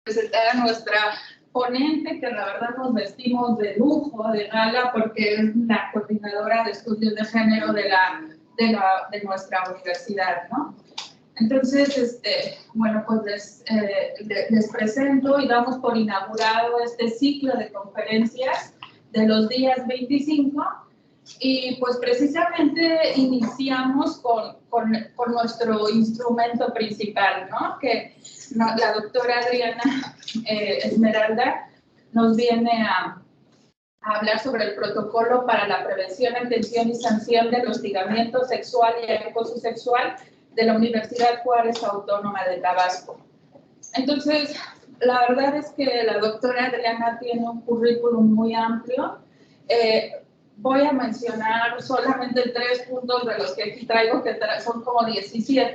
presentar a nuestra ponente, que la verdad nos vestimos de lujo, de gala, porque es la coordinadora de estudios de género de nuestra universidad, ¿no? Entonces, bueno, pues les presento y damos por inaugurado este ciclo de conferencias de los días 25 y pues precisamente iniciamos con nuestro instrumento principal, ¿no? Que la doctora Adriana Esmeralda nos viene a hablar sobre el protocolo para la prevención, atención y sanción del hostigamiento sexual y acoso sexual de la Universidad Juárez Autónoma de Tabasco. Entonces, la verdad es que la doctora Adriana tiene un currículum muy amplio. Voy a mencionar solamente 3 puntos de los que aquí traigo, que son como 17,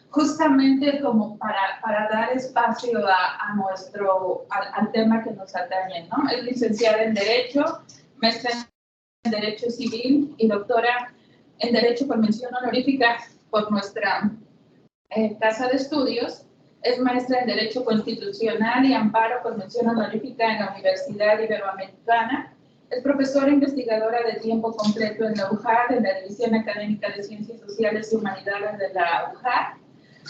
justamente como para dar espacio al tema que nos atañe, ¿no? Es licenciada en Derecho, maestra en Derecho Civil y doctora en Derecho con mención honorífica por nuestra casa de estudios. Es maestra en Derecho Constitucional y Amparo con mención honorífica en la Universidad Iberoamericana. Es profesora investigadora de tiempo completo en la UJAR, en la División Académica de Ciencias Sociales y Humanidades de la UJAR.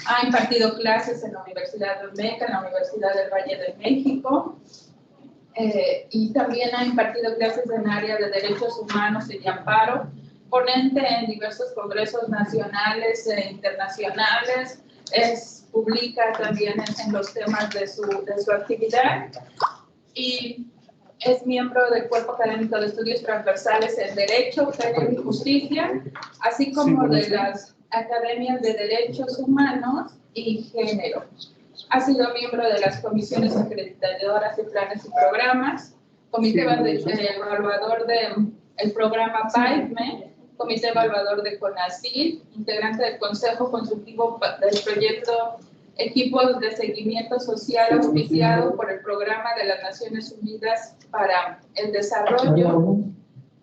Ha impartido clases en la Universidad de Olmeca, en la Universidad del Valle de México, y también ha impartido clases en área de Derechos Humanos y de Amparo, ponente en diversos congresos nacionales e internacionales, publica también en los temas de su actividad y es miembro del Cuerpo Académico de Estudios Transversales en Derecho, Género y Justicia, así como de las Academias de Derechos Humanos y Género. Ha sido miembro de las comisiones acreditadoras de planes y programas, comité evaluador del programa PAIPME, comité evaluador de CONACYT, integrante del Consejo Consultivo del proyecto Equipos de Seguimiento Social auspiciado por el Programa de las Naciones Unidas para el Desarrollo,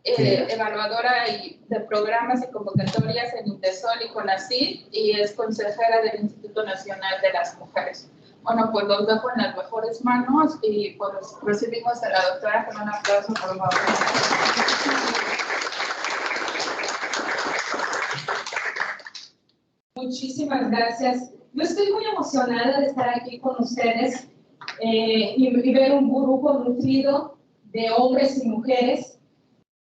evaluadora de programas y convocatorias en INDESOL y CONACYT y es consejera del Instituto Nacional de las Mujeres. Bueno, pues los dejo en las mejores manos y pues recibimos a la doctora con un aplauso, por favor. Muchísimas gracias. Yo estoy muy emocionada de estar aquí con ustedes y ver un grupo nutrido de hombres y mujeres.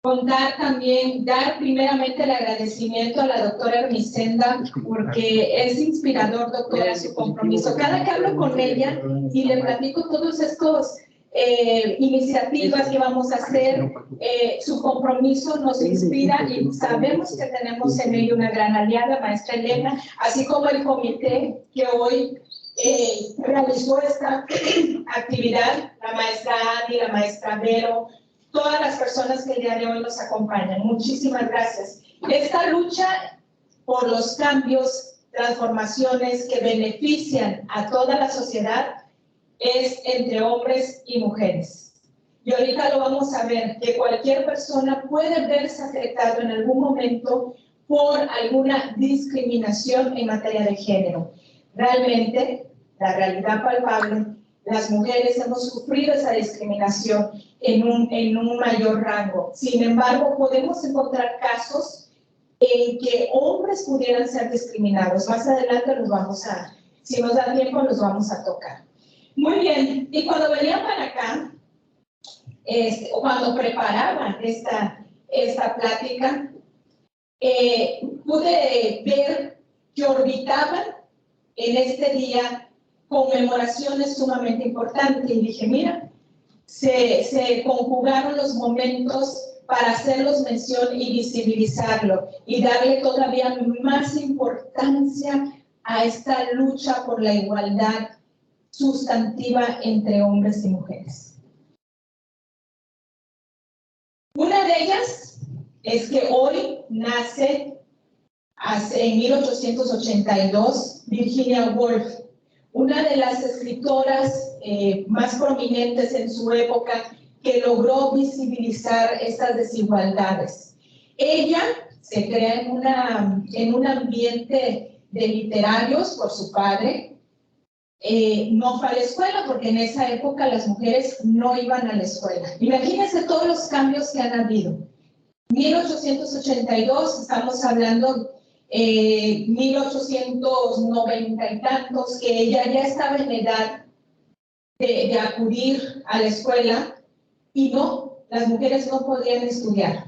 Contar también, dar primeramente el agradecimiento a la doctora Ermicenda, porque es inspirador, doctora, su compromiso. Cada que hablo con ella y le platico todos estos iniciativas que vamos a hacer, su compromiso nos inspira y sabemos que tenemos en ello una gran aliada, maestra Elena, así como el comité que hoy realizó esta actividad, la maestra Ani, la maestra Vero, todas las personas que el día de hoy nos acompañan. Muchísimas gracias. Esta lucha por los cambios, transformaciones que benefician a toda la sociedad es entre hombres y mujeres. Y ahorita lo vamos a ver, que cualquier persona puede verse afectado en algún momento por alguna discriminación en materia de género. Realmente, la realidad palpable, las mujeres hemos sufrido esa discriminación en un mayor rango. Sin embargo, podemos encontrar casos en que hombres pudieran ser discriminados. Más adelante si nos da tiempo, los vamos a tocar. Muy bien, y cuando venían para acá, o cuando preparaban esta plática, pude ver que orbitaban en este día conmemoraciones sumamente importantes y dije, mira, se conjugaron los momentos para hacerlos mención y visibilizarlo y darle todavía más importancia a esta lucha por la igualdad sustantiva entre hombres y mujeres. Una de ellas es que hoy nace en 1882 Virginia Woolf, una de las escritoras más prominentes en su época que logró visibilizar estas desigualdades. Ella se crea en un ambiente de literarios por su padre, no fue a la escuela, porque en esa época las mujeres no iban a la escuela. Imagínense todos los cambios que han habido. 1882, estamos hablando 1890 y tantos, que ella ya estaba en edad de acudir a la escuela, y no, las mujeres no podían estudiar.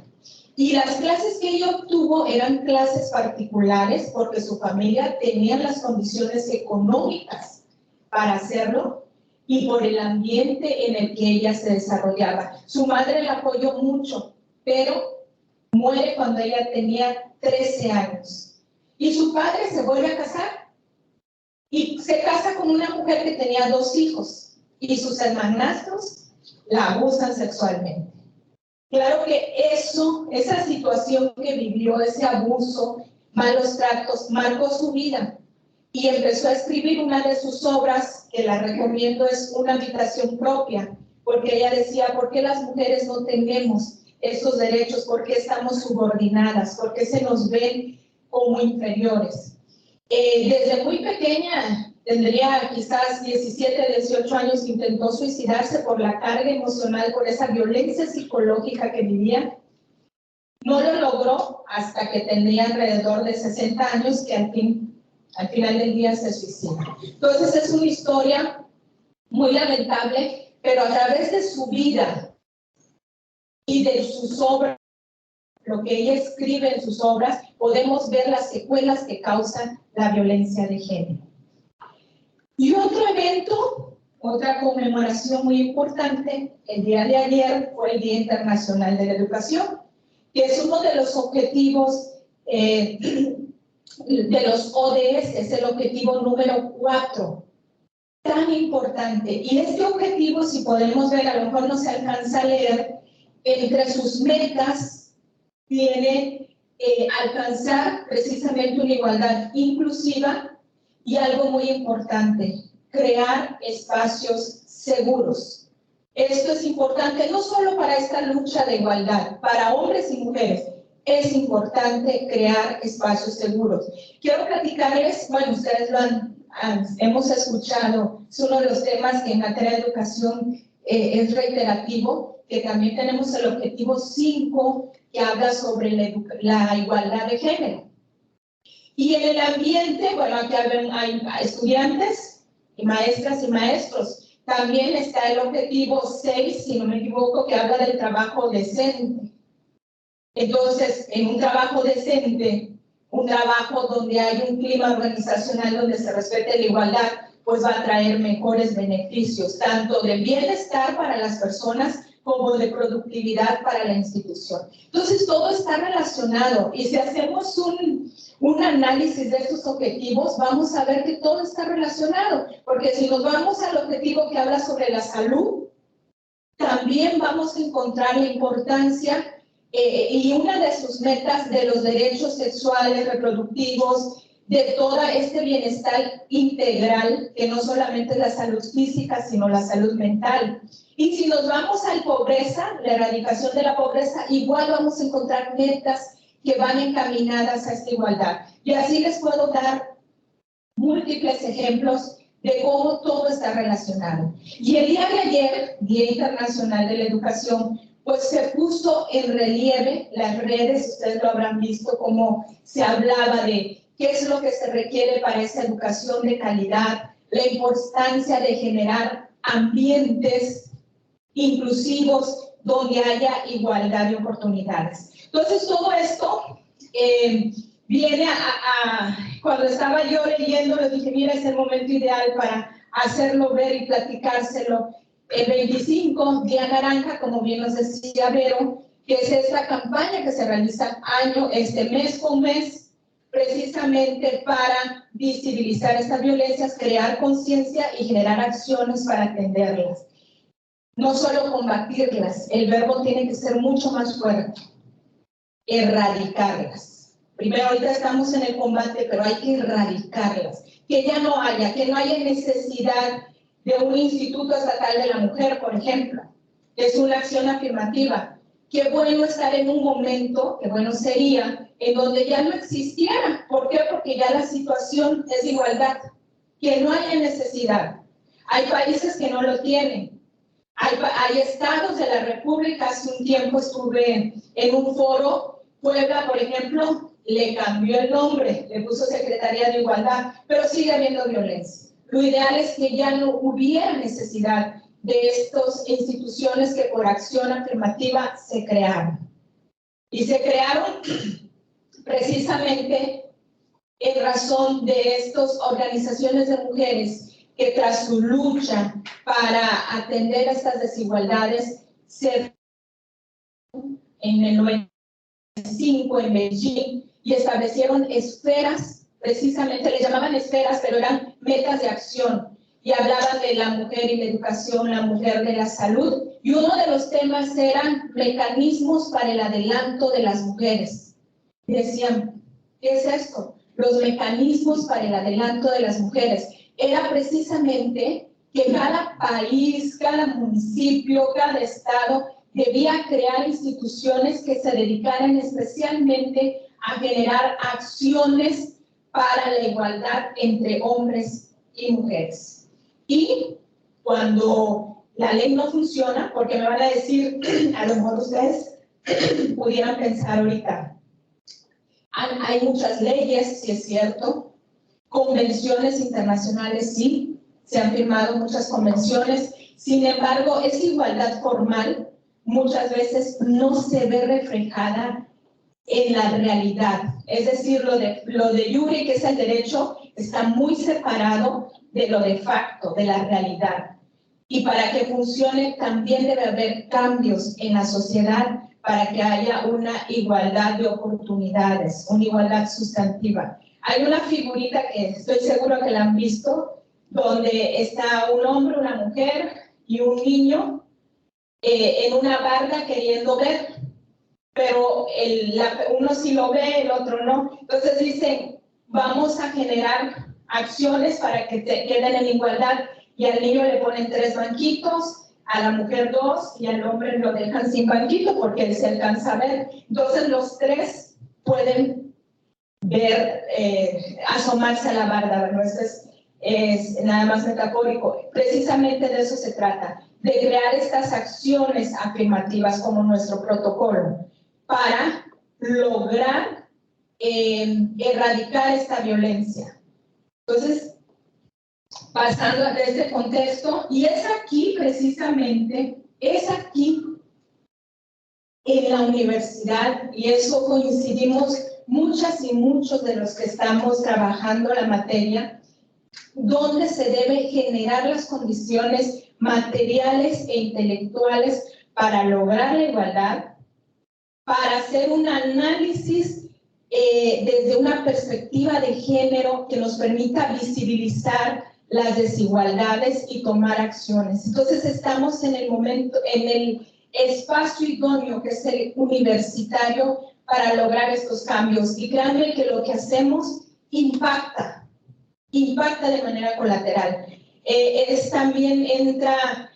Y las clases que ella obtuvo eran clases particulares porque su familia tenía las condiciones económicas para hacerlo y por el ambiente en el que ella se desarrollaba. Su madre la apoyó mucho, pero muere cuando ella tenía 13 años. Y su padre se vuelve a casar y se casa con una mujer que tenía 2 hijos y sus hermanastros la abusan sexualmente. Claro que esa situación que vivió, ese abuso, malos tratos, marcó su vida y empezó a escribir una de sus obras, que la recomiendo, es Una habitación propia, porque ella decía, ¿por qué las mujeres no tenemos estos derechos? ¿Por qué estamos subordinadas? ¿Por qué se nos ven como inferiores? Desde muy pequeña, tendría quizás 17, 18 años, intentó suicidarse por la carga emocional, por esa violencia psicológica que vivía. No lo logró hasta que tendría alrededor de 60 años, que al final del día se suicida. Entonces es una historia muy lamentable, pero a través de su vida y de sus obras, lo que ella escribe en sus obras, podemos ver las secuelas que causan la violencia de género. Y otro evento, otra conmemoración muy importante, el día de ayer fue el Día Internacional de la Educación, que es uno de los objetivos de los ODS, es el objetivo número 4, tan importante. Y este objetivo, si podemos ver, a lo mejor no se alcanza a leer, entre sus metas tiene alcanzar precisamente una igualdad inclusiva y algo muy importante, crear espacios seguros. Esto es importante no solo para esta lucha de igualdad, para hombres y mujeres, es importante crear espacios seguros. Quiero platicarles, bueno, ustedes lo hemos escuchado, es uno de los temas que en materia de educación es reiterativo, que también tenemos el objetivo 5, que habla sobre la igualdad de género. Y en el ambiente, bueno, aquí hay estudiantes y maestras y maestros. También está el objetivo 6, si no me equivoco, que habla del trabajo decente. Entonces, en un trabajo decente, un trabajo donde hay un clima organizacional donde se respete la igualdad, pues va a traer mejores beneficios, tanto de bienestar para las personas como de productividad para la institución. Entonces, todo está relacionado y si hacemos un análisis de estos objetivos, vamos a ver que todo está relacionado, porque si nos vamos al objetivo que habla sobre la salud, también vamos a encontrar la importancia y una de sus metas de los derechos sexuales, reproductivos, de todo este bienestar integral, que no solamente es la salud física, sino la salud mental. Y si nos vamos a la pobreza, la erradicación de la pobreza, igual vamos a encontrar metas que van encaminadas a esta igualdad. Y así les puedo dar múltiples ejemplos de cómo todo está relacionado. Y el día de ayer, Día Internacional de la Educación, pues se puso en relieve las redes, ustedes lo habrán visto, cómo se hablaba de qué es lo que se requiere para esa educación de calidad, la importancia de generar ambientes inclusivos donde haya igualdad de oportunidades. Entonces, todo esto viene cuando estaba yo leyendo, le dije, mira, es el momento ideal para hacerlo ver y platicárselo. El 25, Día Naranja, como bien nos decía Vero, que es esta campaña que se realiza mes con mes, precisamente para visibilizar estas violencias, crear conciencia y generar acciones para atenderlas. No solo combatirlas, el verbo tiene que ser mucho más fuerte, erradicarlas. Primero, ahorita estamos en el combate, pero hay que erradicarlas, que ya no haya necesidad de un Instituto Estatal de la Mujer, por ejemplo, que es una acción afirmativa. Qué bueno estar en un momento, qué bueno sería, en donde ya no existiera. ¿Por qué? Porque ya la situación es de igualdad. que no haya necesidad. Hay países que no lo tienen. Hay estados de la República. Hace un tiempo estuve en un foro. Puebla, por ejemplo, le cambió el nombre, le puso Secretaría de Igualdad, pero sigue habiendo violencia. Lo ideal es que ya no hubiera necesidad de estas instituciones que por acción afirmativa se crearon. Y se crearon precisamente en razón de estas organizaciones de mujeres que tras su lucha para atender estas desigualdades se en el 95 en Medellín y establecieron esferas, precisamente le llamaban esferas, pero eran metas de acción y hablaban de la mujer y la educación, la mujer de la salud, y uno de los temas eran mecanismos para el adelanto de las mujeres. Decían, ¿qué es esto? Los mecanismos para el adelanto de las mujeres. Era precisamente que cada país, cada municipio, cada estado debía crear instituciones que se dedicaran especialmente a generar acciones para la igualdad entre hombres y mujeres. Y cuando la ley no funciona, porque me van a decir, a lo mejor ustedes pudieran pensar ahorita, hay muchas leyes, sí es cierto, convenciones internacionales, sí, se han firmado muchas convenciones, sin embargo, esa igualdad formal muchas veces no se ve reflejada en la realidad. Es decir, lo de jure, que es el derecho, está muy separado de lo de facto, de la realidad. Y para que funcione también debe haber cambios en la sociedad para que haya una igualdad de oportunidades, una igualdad sustantiva. Hay una figurita que estoy seguro que la han visto, donde está un hombre, una mujer y un niño en una barda queriendo ver, pero uno sí lo ve, el otro no. Entonces dicen, vamos a generar acciones para que queden en igualdad, y al niño le ponen 3 banquitos, a la mujer 2 y al hombre lo dejan sin banquito porque él se alcanza a ver. Entonces los 3 pueden ver, asomarse a la barda. Bueno, esto es nada más metafórico. Precisamente de eso se trata, de crear estas acciones afirmativas como nuestro protocolo para lograr erradicar esta violencia. Entonces, pasando a este contexto, y es aquí precisamente, es aquí en la universidad, y eso coincidimos muchas y muchos de los que estamos trabajando la materia, donde se deben generar las condiciones materiales e intelectuales para lograr la igualdad, para hacer un análisis desde una perspectiva de género que nos permita visibilizar las desigualdades y tomar acciones. Entonces estamos en el momento, en el espacio idóneo que es el universitario para lograr estos cambios. Y créanme que lo que hacemos impacta de manera colateral. También entra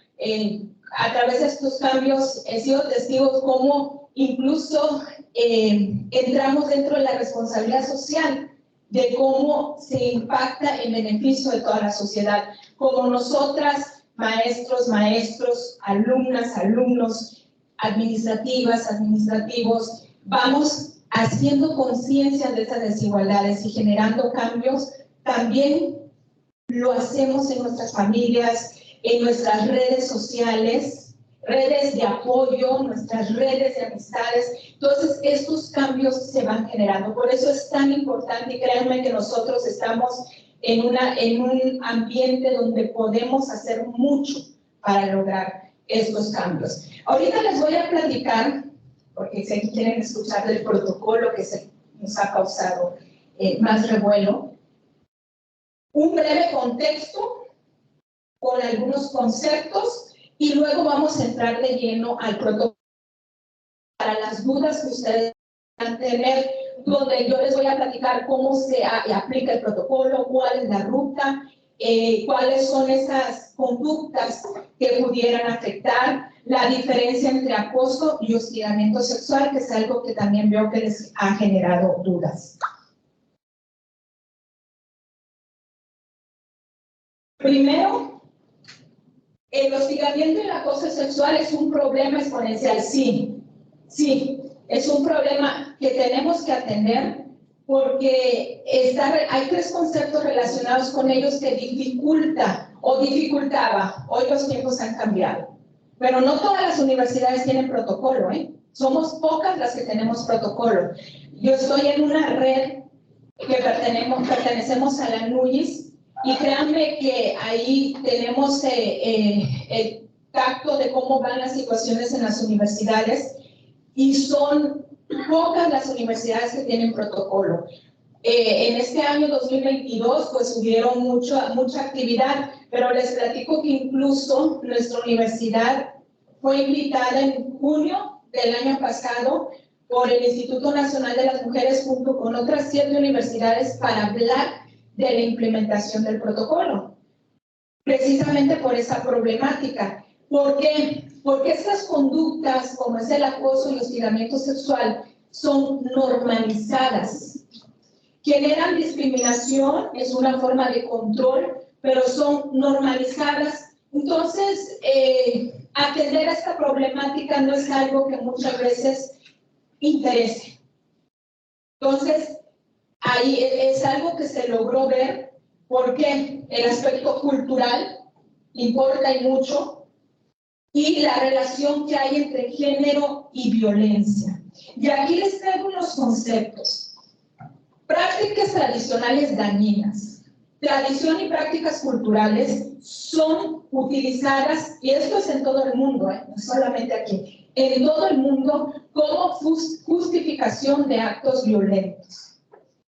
a través de estos cambios, he sido testigo cómo incluso entramos dentro de la responsabilidad social, de cómo se impacta en beneficio de toda la sociedad, como nosotras, maestros, alumnas, alumnos, administrativas, administrativos, vamos haciendo conciencia de estas desigualdades y generando cambios. También lo hacemos en nuestras familias, en nuestras redes sociales, redes de apoyo, nuestras redes de amistades. Entonces, estos cambios se van generando. Por eso es tan importante, y créanme que nosotros estamos en un ambiente donde podemos hacer mucho para lograr estos cambios. Ahorita les voy a platicar, porque sé que quieren escuchar del protocolo que nos ha causado más revuelo, un breve contexto con algunos conceptos y luego vamos a entrar de lleno al protocolo para las dudas que ustedes van a tener, donde yo les voy a platicar cómo se aplica el protocolo, cuál es la ruta, cuáles son esas conductas que pudieran afectar, la diferencia entre acoso y hostigamiento sexual, que es algo que también veo que les ha generado dudas. Primero, el hostigamiento y el acoso sexual es un problema exponencial, sí, es un problema que tenemos que atender porque hay tres conceptos relacionados con ellos que dificulta o dificultaba. Hoy los tiempos han cambiado, pero no todas las universidades tienen protocolo, ¿eh? Somos pocas las que tenemos protocolo. Yo estoy en una red que pertenecemos a la NUYIS y créanme que ahí tenemos el tacto de cómo van las situaciones en las universidades y son pocas las universidades que tienen protocolo. En este año 2022 pues hubieron mucha actividad, pero les platico que incluso nuestra universidad fue invitada en junio del año pasado por el Instituto Nacional de las Mujeres junto con otras 7 universidades para hablar de la implementación del protocolo, precisamente por esa problemática. ¿Por qué? Porque estas conductas, como es el acoso y hostigamiento sexual, son normalizadas. Generan discriminación, es una forma de control, pero son normalizadas. Entonces, atender a esta problemática no es algo que muchas veces interese. Entonces, ahí es algo que se logró ver porque el aspecto cultural importa y mucho, y la relación que hay entre género y violencia. Y aquí les traigo unos conceptos. Prácticas tradicionales dañinas. Tradición y prácticas culturales son utilizadas, y esto es en todo el mundo, no solamente aquí, en todo el mundo como justificación de actos violentos.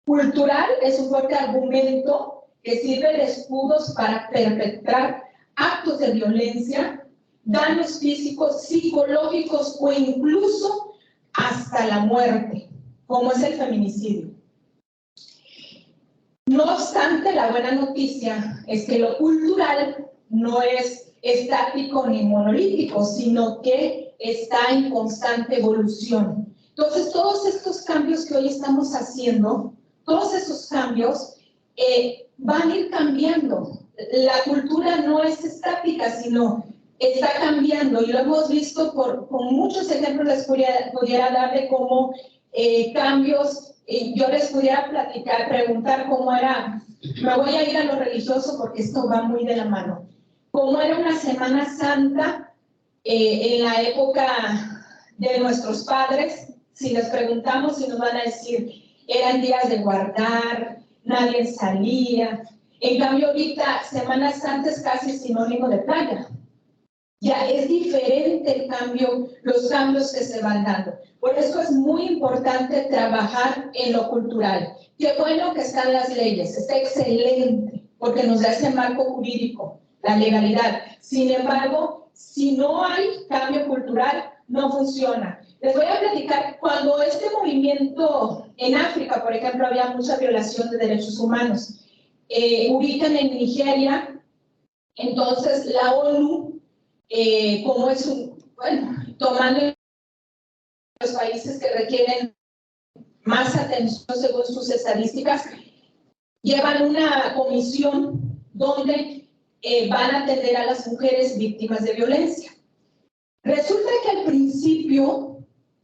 Cultural es un fuerte argumento que sirve de escudos para perpetrar actos de violencia, daños físicos, psicológicos o incluso hasta la muerte, como es el feminicidio. No obstante, la buena noticia es que lo cultural no es estático ni monolítico, sino que está en constante evolución. Entonces, todos estos cambios que hoy estamos haciendo, todos esos cambios van a ir cambiando. La cultura no es estática, sino está cambiando, y lo hemos visto con muchos ejemplos. Les pudiera dar de cómo cambios, yo les pudiera preguntar cómo era, me voy a ir a lo religioso porque esto va muy de la mano, cómo era una Semana Santa en la época de nuestros padres. Si les preguntamos, y nos van a decir, eran días de guardar, nadie salía. En cambio ahorita, Semana Santa es casi sinónimo de playa. Ya es diferente el cambio, los cambios que se van dando. Por eso es muy importante trabajar en lo cultural. Qué bueno que están las leyes, está excelente, porque nos da ese marco jurídico, la legalidad. Sin embargo, si no hay cambio cultural, no funciona. Les voy a platicar, cuando este movimiento en África, por ejemplo, había mucha violación de derechos humanos, ubican en Nigeria, entonces la ONU, como es tomando los países que requieren más atención según sus estadísticas, llevan una comisión donde van a atender a las mujeres víctimas de violencia. Resulta que al principio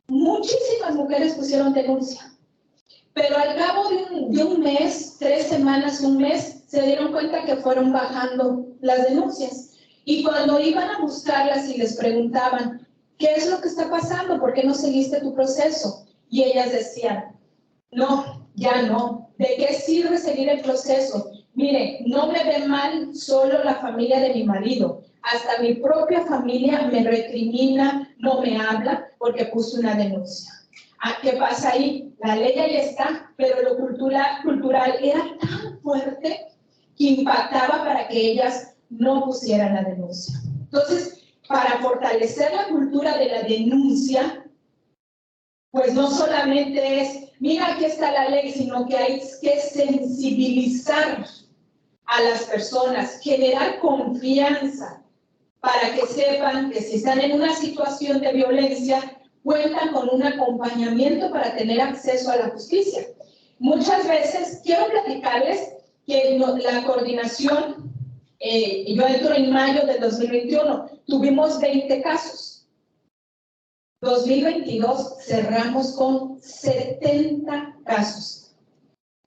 muchísimas mujeres pusieron denuncia, pero al cabo de un mes, 3 semanas, un mes, se dieron cuenta que fueron bajando las denuncias. Y cuando iban a buscarlas y les preguntaban, ¿qué es lo que está pasando? ¿Por qué no seguiste tu proceso? Y ellas decían, no, ya no. ¿De qué sirve seguir el proceso? Mire, no me ve mal solo la familia de mi marido. Hasta mi propia familia me recrimina, no me habla porque puse una denuncia. ¿Qué pasa ahí? La ley ahí está, pero lo cultural era tan fuerte que impactaba para que ellas no pusieran la denuncia. Entonces, para fortalecer la cultura de la denuncia, pues no solamente es, mira, aquí está la ley, sino que hay que sensibilizar a las personas, generar confianza para que sepan que si están en una situación de violencia, cuentan con un acompañamiento para tener acceso a la justicia. Muchas veces quiero platicarles que la coordinación yo entro en mayo del 2021, tuvimos 20 casos. 2022 cerramos con 70 casos.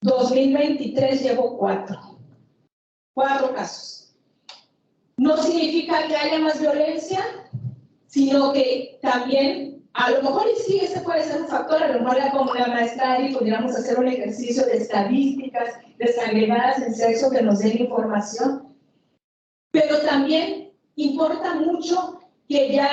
2023 llevo 4 casos. No significa que haya más violencia, sino que también, a lo mejor y sí, ese puede ser un factor, a lo mejor como la maestra Ari pudiéramos hacer un ejercicio de estadísticas desagregadas en sexo que nos den información, pero también importa mucho que ya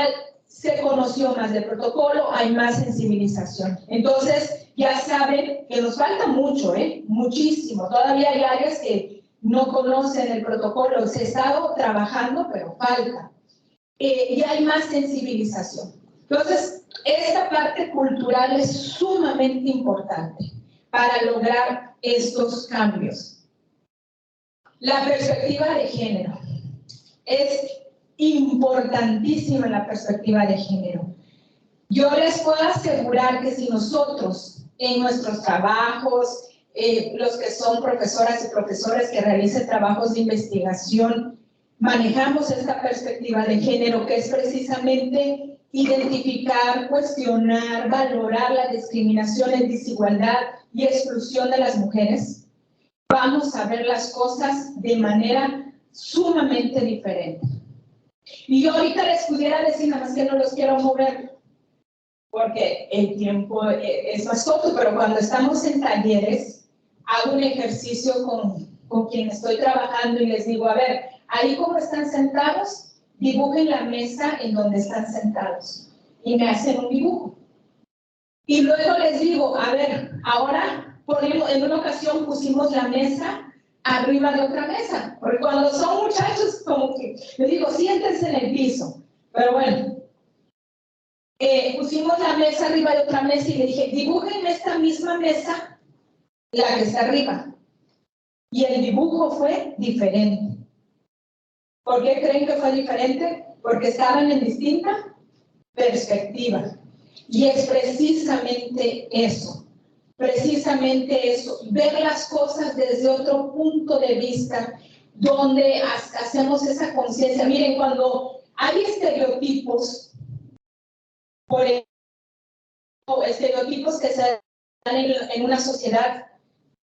se conoció más del protocolo, hay más sensibilización. Entonces, ya saben que nos falta mucho, muchísimo. Todavía hay áreas que no conocen el protocolo, se ha estado trabajando, pero falta. Y hay más sensibilización. Entonces, esta parte cultural es sumamente importante para lograr estos cambios. La perspectiva de género es importantísima, la perspectiva de género. Yo les puedo asegurar que si nosotros en nuestros trabajos, los que son profesoras y profesores que realicen trabajos de investigación, manejamos esta perspectiva de género, que es precisamente identificar, cuestionar, valorar la discriminación, la desigualdad y exclusión de las mujeres, vamos a ver las cosas de manera sumamente diferente. Y yo ahorita les pudiera decir, nada más que no los quiero mover, porque el tiempo es más corto, pero cuando estamos en talleres, hago un ejercicio con quien estoy trabajando y les digo, a ver, ahí como están sentados, dibujen la mesa en donde están sentados. Y me hacen un dibujo. Y luego les digo, a ver, ahora ponemos, en una ocasión pusimos la mesa arriba de otra mesa. Porque cuando son muchachos, como que les digo, siéntense en el piso. Pero bueno, pusimos la mesa arriba de otra mesa y le dije, dibujen esta misma mesa, la que está arriba. Y el dibujo fue diferente. ¿Por qué creen que fue diferente? Porque estaban en distinta perspectiva. Y es precisamente eso, ver las cosas desde otro punto de vista, donde hacemos esa conciencia. Miren, cuando hay estereotipos, por ejemplo, estereotipos que se dan en una sociedad,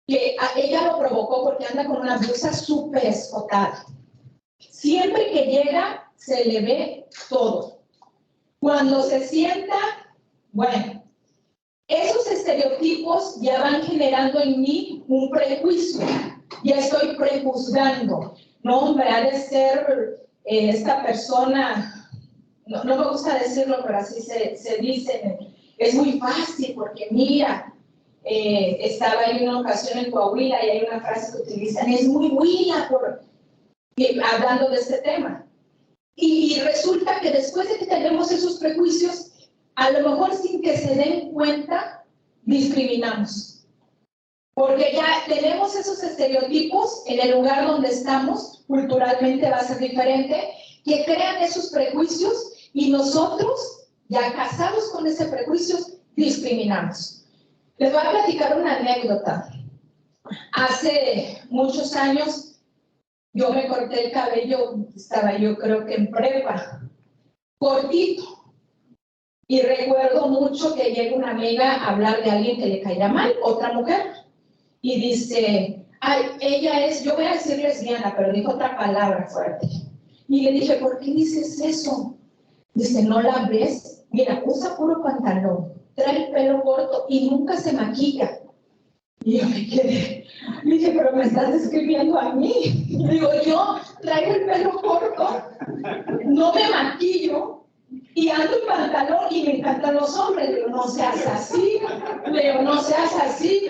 que ella lo provocó porque anda con una blusa súper escotada. Siempre que llega, se le ve todo. Cuando se sienta, bueno, esos estereotipos ya van generando en mí un prejuicio. Ya estoy prejuzgando. No, hombre, ha de ser esta persona, no me gusta decirlo, pero así se dice, es muy fácil porque mira, estaba en una ocasión en Coahuila y hay una frase que utilizan, es muy buena hablando de este tema. Y resulta que después de que tenemos esos prejuicios, a lo mejor sin que se den cuenta, discriminamos. Porque ya tenemos esos estereotipos en el lugar donde estamos, culturalmente va a ser diferente, que crean esos prejuicios y nosotros, ya casados con ese prejuicio, discriminamos. Les voy a platicar una anécdota. Hace muchos años, yo me corté el cabello, estaba yo creo que en prepa, cortito. Y recuerdo mucho que llega una amiga a hablar de alguien que le caía mal, otra mujer, y dice, ay, ella es, yo voy a decir lesbiana, pero dijo otra palabra fuerte. Y le dije, ¿por qué dices eso? Dice, ¿no la ves? Mira, usa puro pantalón, trae el pelo corto y nunca se maquilla. Y yo me quedé, le dije, pero me estás describiendo a mí. Digo, yo traigo el pelo corto, no me maquillo y ando en pantalón y me encantan los hombres. Digo, no seas así, digo, no seas así.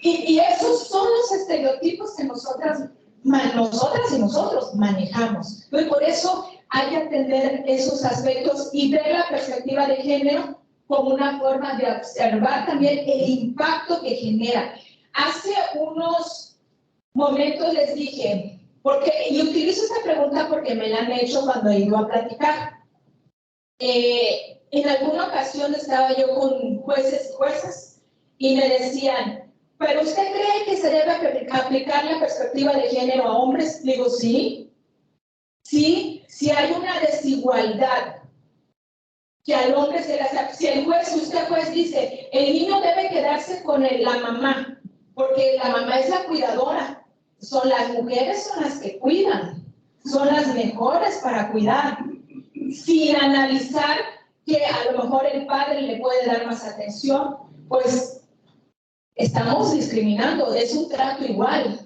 Y esos son los estereotipos que nosotras y nosotros manejamos. Entonces, por eso hay que atender esos aspectos y ver la perspectiva de género como una forma de observar también el impacto que genera. Hace unos momentos les dije, y utilizo esta pregunta porque me la han hecho cuando he ido a platicar. En alguna ocasión estaba yo con jueces y juezas y me decían, ¿pero usted cree que se debe aplicar la perspectiva de género a hombres? Digo, sí, si hay una desigualdad, que al hombre se le hace, si el juez, usted juez dice, el niño debe quedarse con la mamá, porque la mamá es la cuidadora, son las mujeres son las que cuidan, son las mejores para cuidar, sin analizar que a lo mejor el padre le puede dar más atención, pues estamos discriminando, es un trato igual.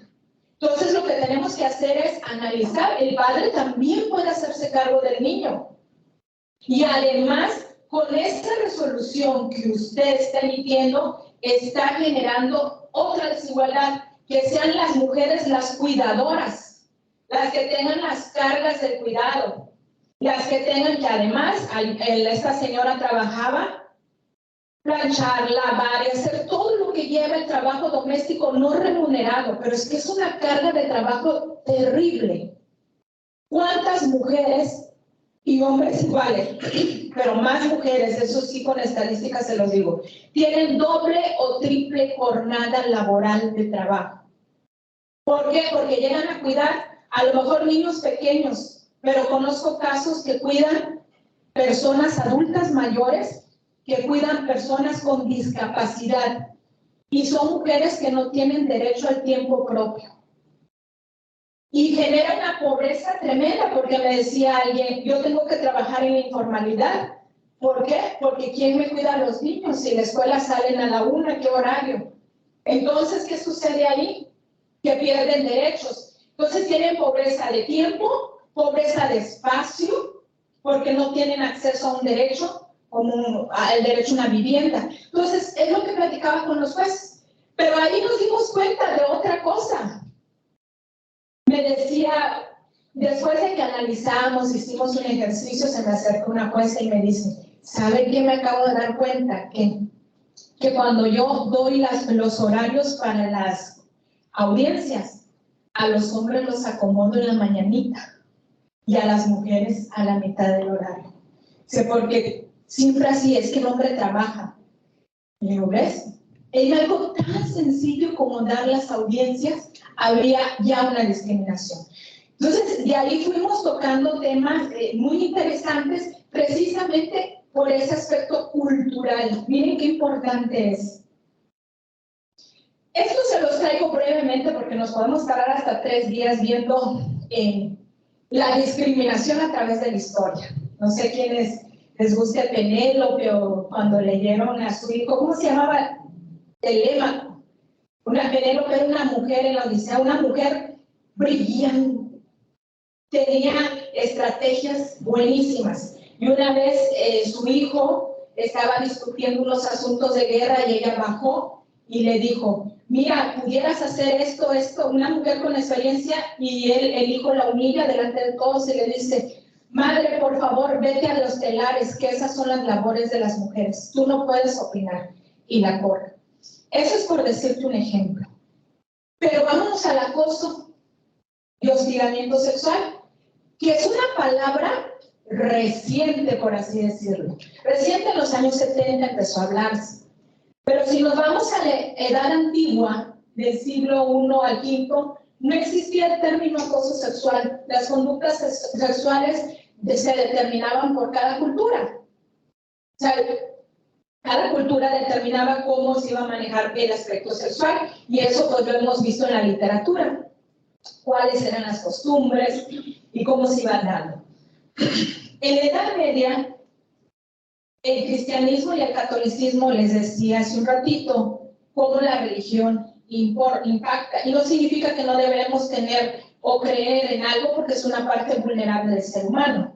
Entonces lo que tenemos que hacer es analizar, el padre también puede hacerse cargo del niño. Y además, con esta resolución que usted está emitiendo, está generando otra desigualdad, que sean las mujeres las cuidadoras, las que tengan las cargas del cuidado, las que tengan que además, esta señora trabajaba, planchar, lavar y hacer todo lo que lleva el trabajo doméstico no remunerado, pero es que es una carga de trabajo terrible. ¿Cuántas mujeres y hombres iguales, pero más mujeres, eso sí con estadísticas se los digo, tienen doble o triple jornada laboral de trabajo? ¿Por qué? Porque llegan a cuidar a lo mejor niños pequeños, pero conozco casos que cuidan personas adultas mayores, que cuidan personas con discapacidad, y son mujeres que no tienen derecho al tiempo propio. Y genera una pobreza tremenda, porque me decía alguien, yo tengo que trabajar en la informalidad. ¿Por qué? Porque ¿quién me cuida a los niños? Si la escuela salen a la 1, ¿qué horario? Entonces, ¿qué sucede ahí? Que pierden derechos. Entonces tienen pobreza de tiempo, pobreza de espacio, porque no tienen acceso a un derecho, como el derecho a una vivienda. Entonces, es lo que platicaba con los jueces. Pero ahí nos dimos cuenta de otra cosa. Me decía, después de que analizamos, hicimos un ejercicio, se me acercó una jueza y me dice, ¿sabe qué me acabo de dar cuenta? Que cuando yo doy los horarios para las audiencias, a los hombres los acomodo en la mañanita y a las mujeres a la mitad del horario. Sé porque siempre así es que el hombre trabaja. Le digo, ¿ves? En algo tan sencillo como dar las audiencias, habría ya una discriminación. Entonces, de ahí fuimos tocando temas muy interesantes, precisamente por ese aspecto cultural. Miren qué importante es. Esto se los traigo brevemente porque nos podemos tardar hasta 3 días viendo la discriminación a través de la historia. No sé quiénes les guste Penélope o cuando leyeron a su hijo, ¿cómo se llamaba? Telémaco. Penélope era una mujer en la Odisea, una mujer brillante, tenía estrategias buenísimas. Y una vez su hijo estaba discutiendo unos asuntos de guerra y ella bajó y le dijo, mira, pudieras hacer esto, una mujer con experiencia, y el hijo la humilla delante de todos y le dice, madre, por favor, vete a los telares, que esas son las labores de las mujeres, tú no puedes opinar, y la corre. Eso es por decirte un ejemplo. Pero vámonos al acoso y hostigamiento sexual, que es una palabra reciente, por así decirlo. Reciente, en los años 70 empezó a hablarse. Pero si nos vamos a la edad antigua, del siglo I al V, no existía el término acoso sexual. Las conductas sexuales se determinaban por cada cultura. O sea, cada cultura determinaba cómo se iba a manejar el aspecto sexual, y eso pues lo hemos visto en la literatura. Cuáles eran las costumbres y cómo se iban dando. En la Edad Media, el cristianismo y el catolicismo, les decía hace un ratito, cómo la religión impacta. Y no significa que no debemos tener o creer en algo, porque es una parte vulnerable del ser humano.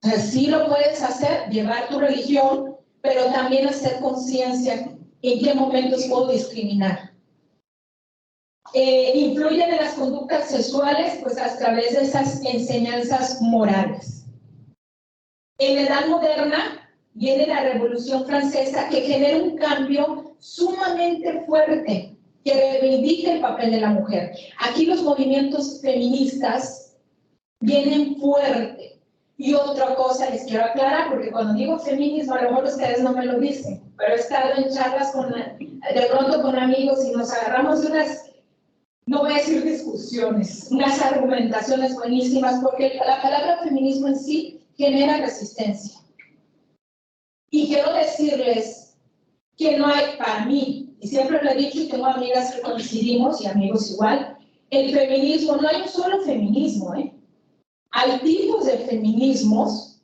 O sea, sí lo puedes hacer, llevar tu religión, pero también hacer conciencia en qué momentos puedo discriminar. Influyen en las conductas sexuales, pues a través de esas enseñanzas morales. En la Edad Moderna viene la Revolución Francesa, que genera un cambio sumamente fuerte, que reivindica el papel de la mujer. Aquí los movimientos feministas vienen fuerte. Y otra cosa les quiero aclarar, porque cuando digo feminismo, a lo mejor ustedes no me lo dicen, pero he estado en charlas de pronto con amigos y nos agarramos de unas no voy a decir discusiones, unas argumentaciones buenísimas, porque la palabra feminismo en sí genera resistencia. Y quiero decirles que no hay, para mí, y siempre lo he dicho y tengo amigas que coincidimos y amigos igual, el feminismo, no hay un solo feminismo, ¿eh? Hay tipos de feminismos,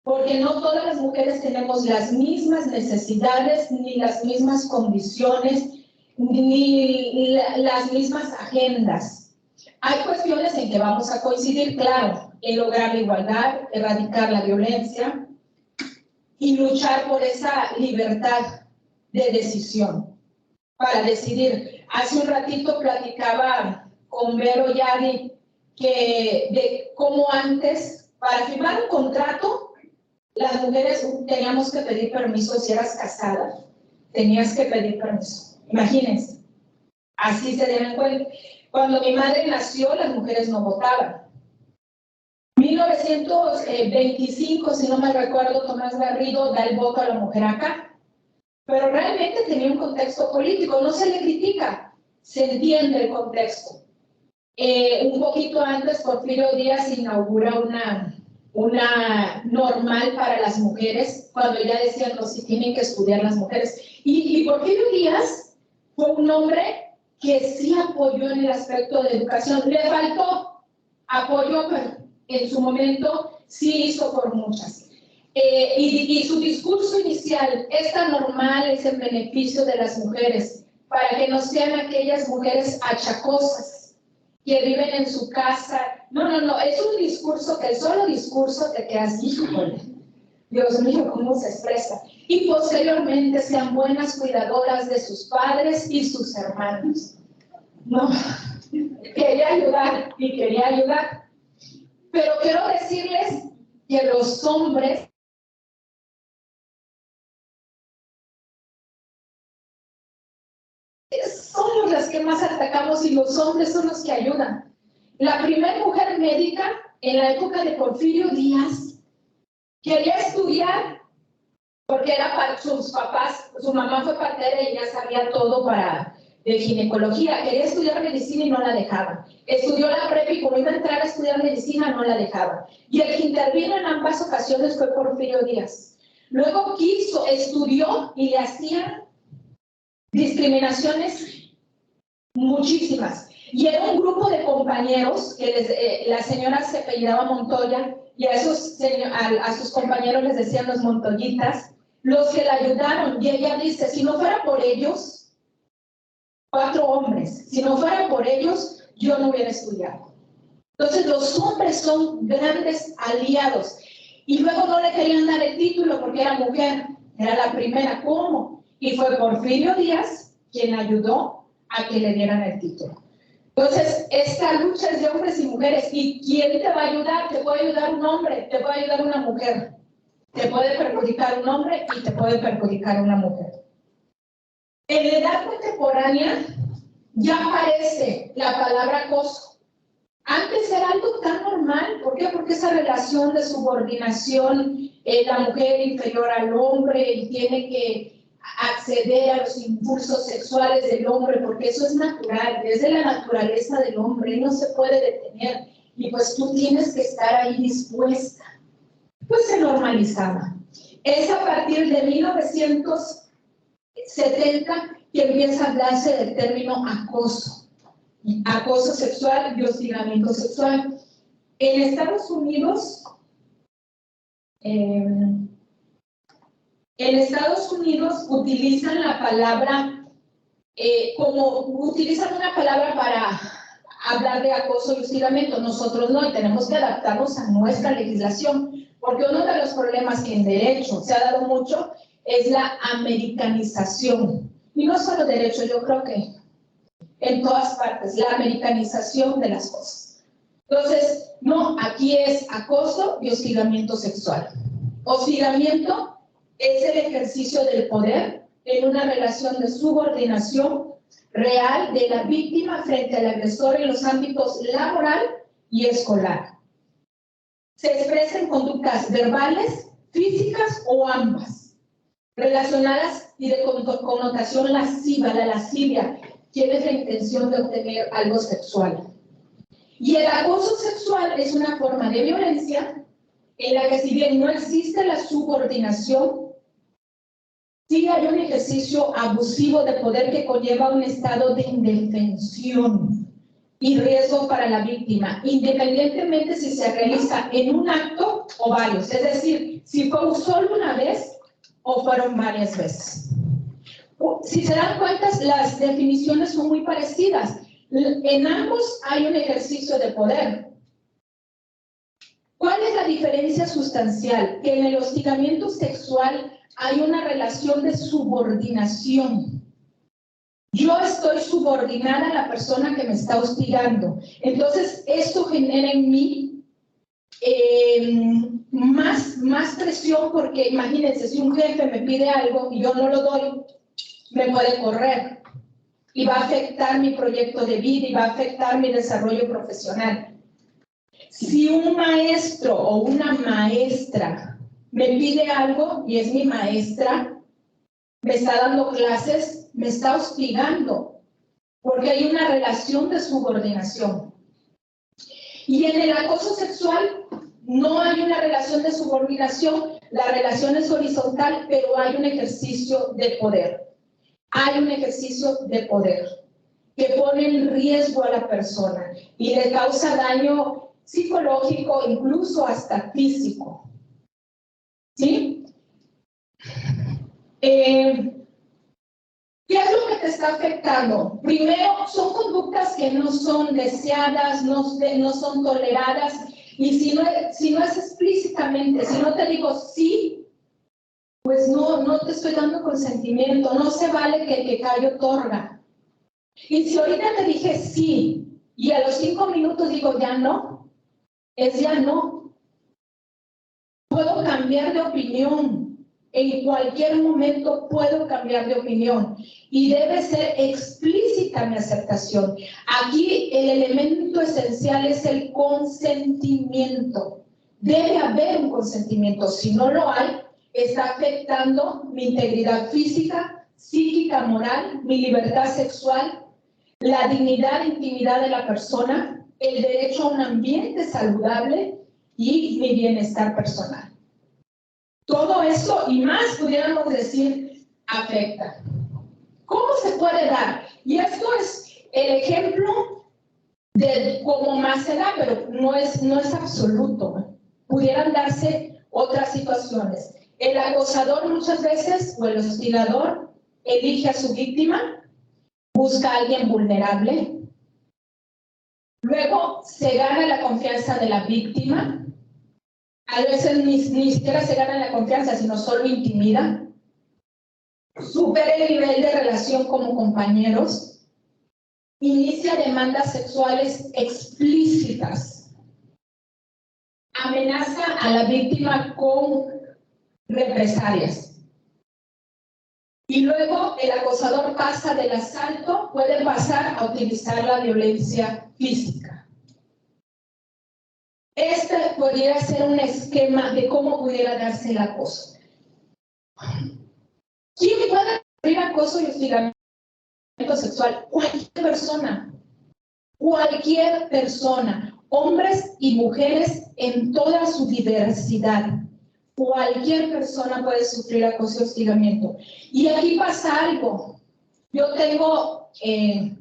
porque no todas las mujeres tenemos las mismas necesidades, ni las mismas condiciones, ni las mismas agendas. Hay cuestiones en que vamos a coincidir, claro, en lograr la igualdad, erradicar la violencia y luchar por esa libertad de decisión, para decidir. Hace un ratito platicaba con Vero Yadi de cómo antes, para firmar un contrato, las mujeres teníamos que pedir permiso. Si eras casada, tenías que pedir permiso. Imagínense, así se dieron cuenta. Cuando mi madre nació, las mujeres no votaban. 1925, si no me recuerdo, Tomás Garrido da el voto a la mujer acá. Pero realmente tenía un contexto político, no se le critica, se entiende el contexto. Un poquito antes, Porfirio Díaz inaugura una normal para las mujeres, cuando ya decían, no, si tienen que estudiar las mujeres. Y Porfirio Díaz fue un hombre que sí apoyó en el aspecto de educación. Le faltó apoyo, pero en su momento sí hizo por muchas. Y su discurso inicial, esta normal es en beneficio de las mujeres, para que no sean aquellas mujeres achacosas que viven en su casa. No, es un discurso que el solo discurso te quedas, híjole, Dios mío, cómo se expresa. Y posteriormente sean buenas cuidadoras de sus padres y sus hermanos. No, quería ayudar y quería ayudar. Pero quiero decirles que los hombres somos las que más atacamos y los hombres son los que ayudan. La primera mujer médica en la época de Porfirio Díaz quería estudiar porque era para sus papás, su mamá fue partera y ya sabía todo de ginecología. Quería estudiar medicina y no la dejaban. Estudió la prepa y como iba a entrar a estudiar medicina no la dejaban. Y el que intervino en ambas ocasiones fue Porfirio Díaz. Luego estudió y le hacían discriminaciones muchísimas. Y era un grupo de compañeros que la señora se apellidaba Montoya y a sus compañeros les decían los Montoyitas, los que la ayudaron. Y ella dice, si no fuera por ellos, 4 hombres, si no fuera por ellos, yo no hubiera estudiado. Entonces los hombres son grandes aliados. Y luego no le querían dar el título porque era mujer, era la primera. ¿Cómo? Y fue Porfirio Díaz quien ayudó a que le dieran el título. Entonces, esta lucha es de hombres y mujeres. ¿Y quién te va a ayudar? Te puede ayudar un hombre, te puede ayudar una mujer. Te puede perjudicar un hombre y te puede perjudicar una mujer. En la edad contemporánea ya aparece la palabra acoso. Antes era algo tan normal. ¿Por qué? Porque esa relación de subordinación, la mujer inferior al hombre y tiene que acceder a los impulsos sexuales del hombre, porque eso es natural, es de la naturaleza del hombre, no se puede detener, y pues tú tienes que estar ahí dispuesta. Pues se normalizaba. Es a partir de 1970 que empieza a hablarse del término acoso sexual y hostigamiento sexual. En Estados Unidos, utilizan la palabra, utilizan una palabra para hablar de acoso y hostigamiento. Nosotros no, y tenemos que adaptarnos a nuestra legislación, porque uno de los problemas que en derecho se ha dado mucho es la americanización. Y no solo derecho, yo creo que en todas partes, la americanización de las cosas. Entonces, no, aquí es acoso y hostigamiento sexual. Hostigamiento es el ejercicio del poder en una relación de subordinación real de la víctima frente al agresor en los ámbitos laboral y escolar. Se expresa en conductas verbales, físicas o ambas, relacionadas y de connotación lasciva, la lascivia. tienes la intención de obtener algo sexual. Y el acoso sexual es una forma de violencia en la que, si bien no existe la subordinación, sí hay un ejercicio abusivo de poder que conlleva un estado de indefensión y riesgo para la víctima, independientemente si se realiza en un acto o varios, es decir, si fue solo una vez o fueron varias veces. Si se dan cuenta, las definiciones son muy parecidas. En ambos hay un ejercicio de poder. ¿Cuál es la diferencia sustancial? Que en el hostigamiento sexual hay una relación de subordinación. Yo estoy subordinada a la persona que me está hostigando. Entonces, esto genera en mí más presión, porque imagínense, si un jefe me pide algo y yo no lo doy, me puede correr. Y va a afectar mi proyecto de vida y va a afectar mi desarrollo profesional. Si un maestro o una maestra me pide algo y es mi maestra, me está dando clases, me está hostigando, porque hay una relación de subordinación. Y en el acoso sexual no hay una relación de subordinación, la relación es horizontal, pero hay un ejercicio de poder. Hay un ejercicio de poder que pone en riesgo a la persona y le causa daño psicológico, incluso hasta físico. ¿Sí? ¿Qué es lo que te está afectando? Primero, son conductas que no son deseadas, no son toleradas, y si no es explícitamente, si no te digo sí, pues no te estoy dando consentimiento, no se vale que el que calla otorga. Y si ahorita te dije sí, y a los 5 minutos digo ya no, es ya no. Puedo cambiar de opinión. En cualquier momento puedo cambiar de opinión. Y debe ser explícita mi aceptación. Aquí el elemento esencial es el consentimiento. Debe haber un consentimiento. Si no lo hay, está afectando mi integridad física, psíquica, moral, mi libertad sexual, la dignidad e intimidad de la persona, el derecho a un ambiente saludable y mi bienestar personal. Todo eso y más, pudiéramos decir, afecta. ¿Cómo se puede dar? Y esto es el ejemplo de cómo más se da, pero no es absoluto. Pudieran darse otras situaciones. El acosador muchas veces, o el hostigador, elige a su víctima, busca a alguien vulnerable. Luego se gana la confianza de la víctima. A veces ni siquiera se gana la confianza, sino solo intimida. Supera el nivel de relación como compañeros. Inicia demandas sexuales explícitas. Amenaza a la víctima con represalias. Y luego el acosador pasa del asalto, puede pasar a utilizar la violencia física. Este podría ser un esquema de cómo pudiera darse el acoso. ¿Quién puede sufrir acoso y hostigamiento sexual? Cualquier persona, hombres y mujeres en toda su diversidad. Cualquier persona puede sufrir acoso y hostigamiento. Y aquí pasa algo. Yo tengo, de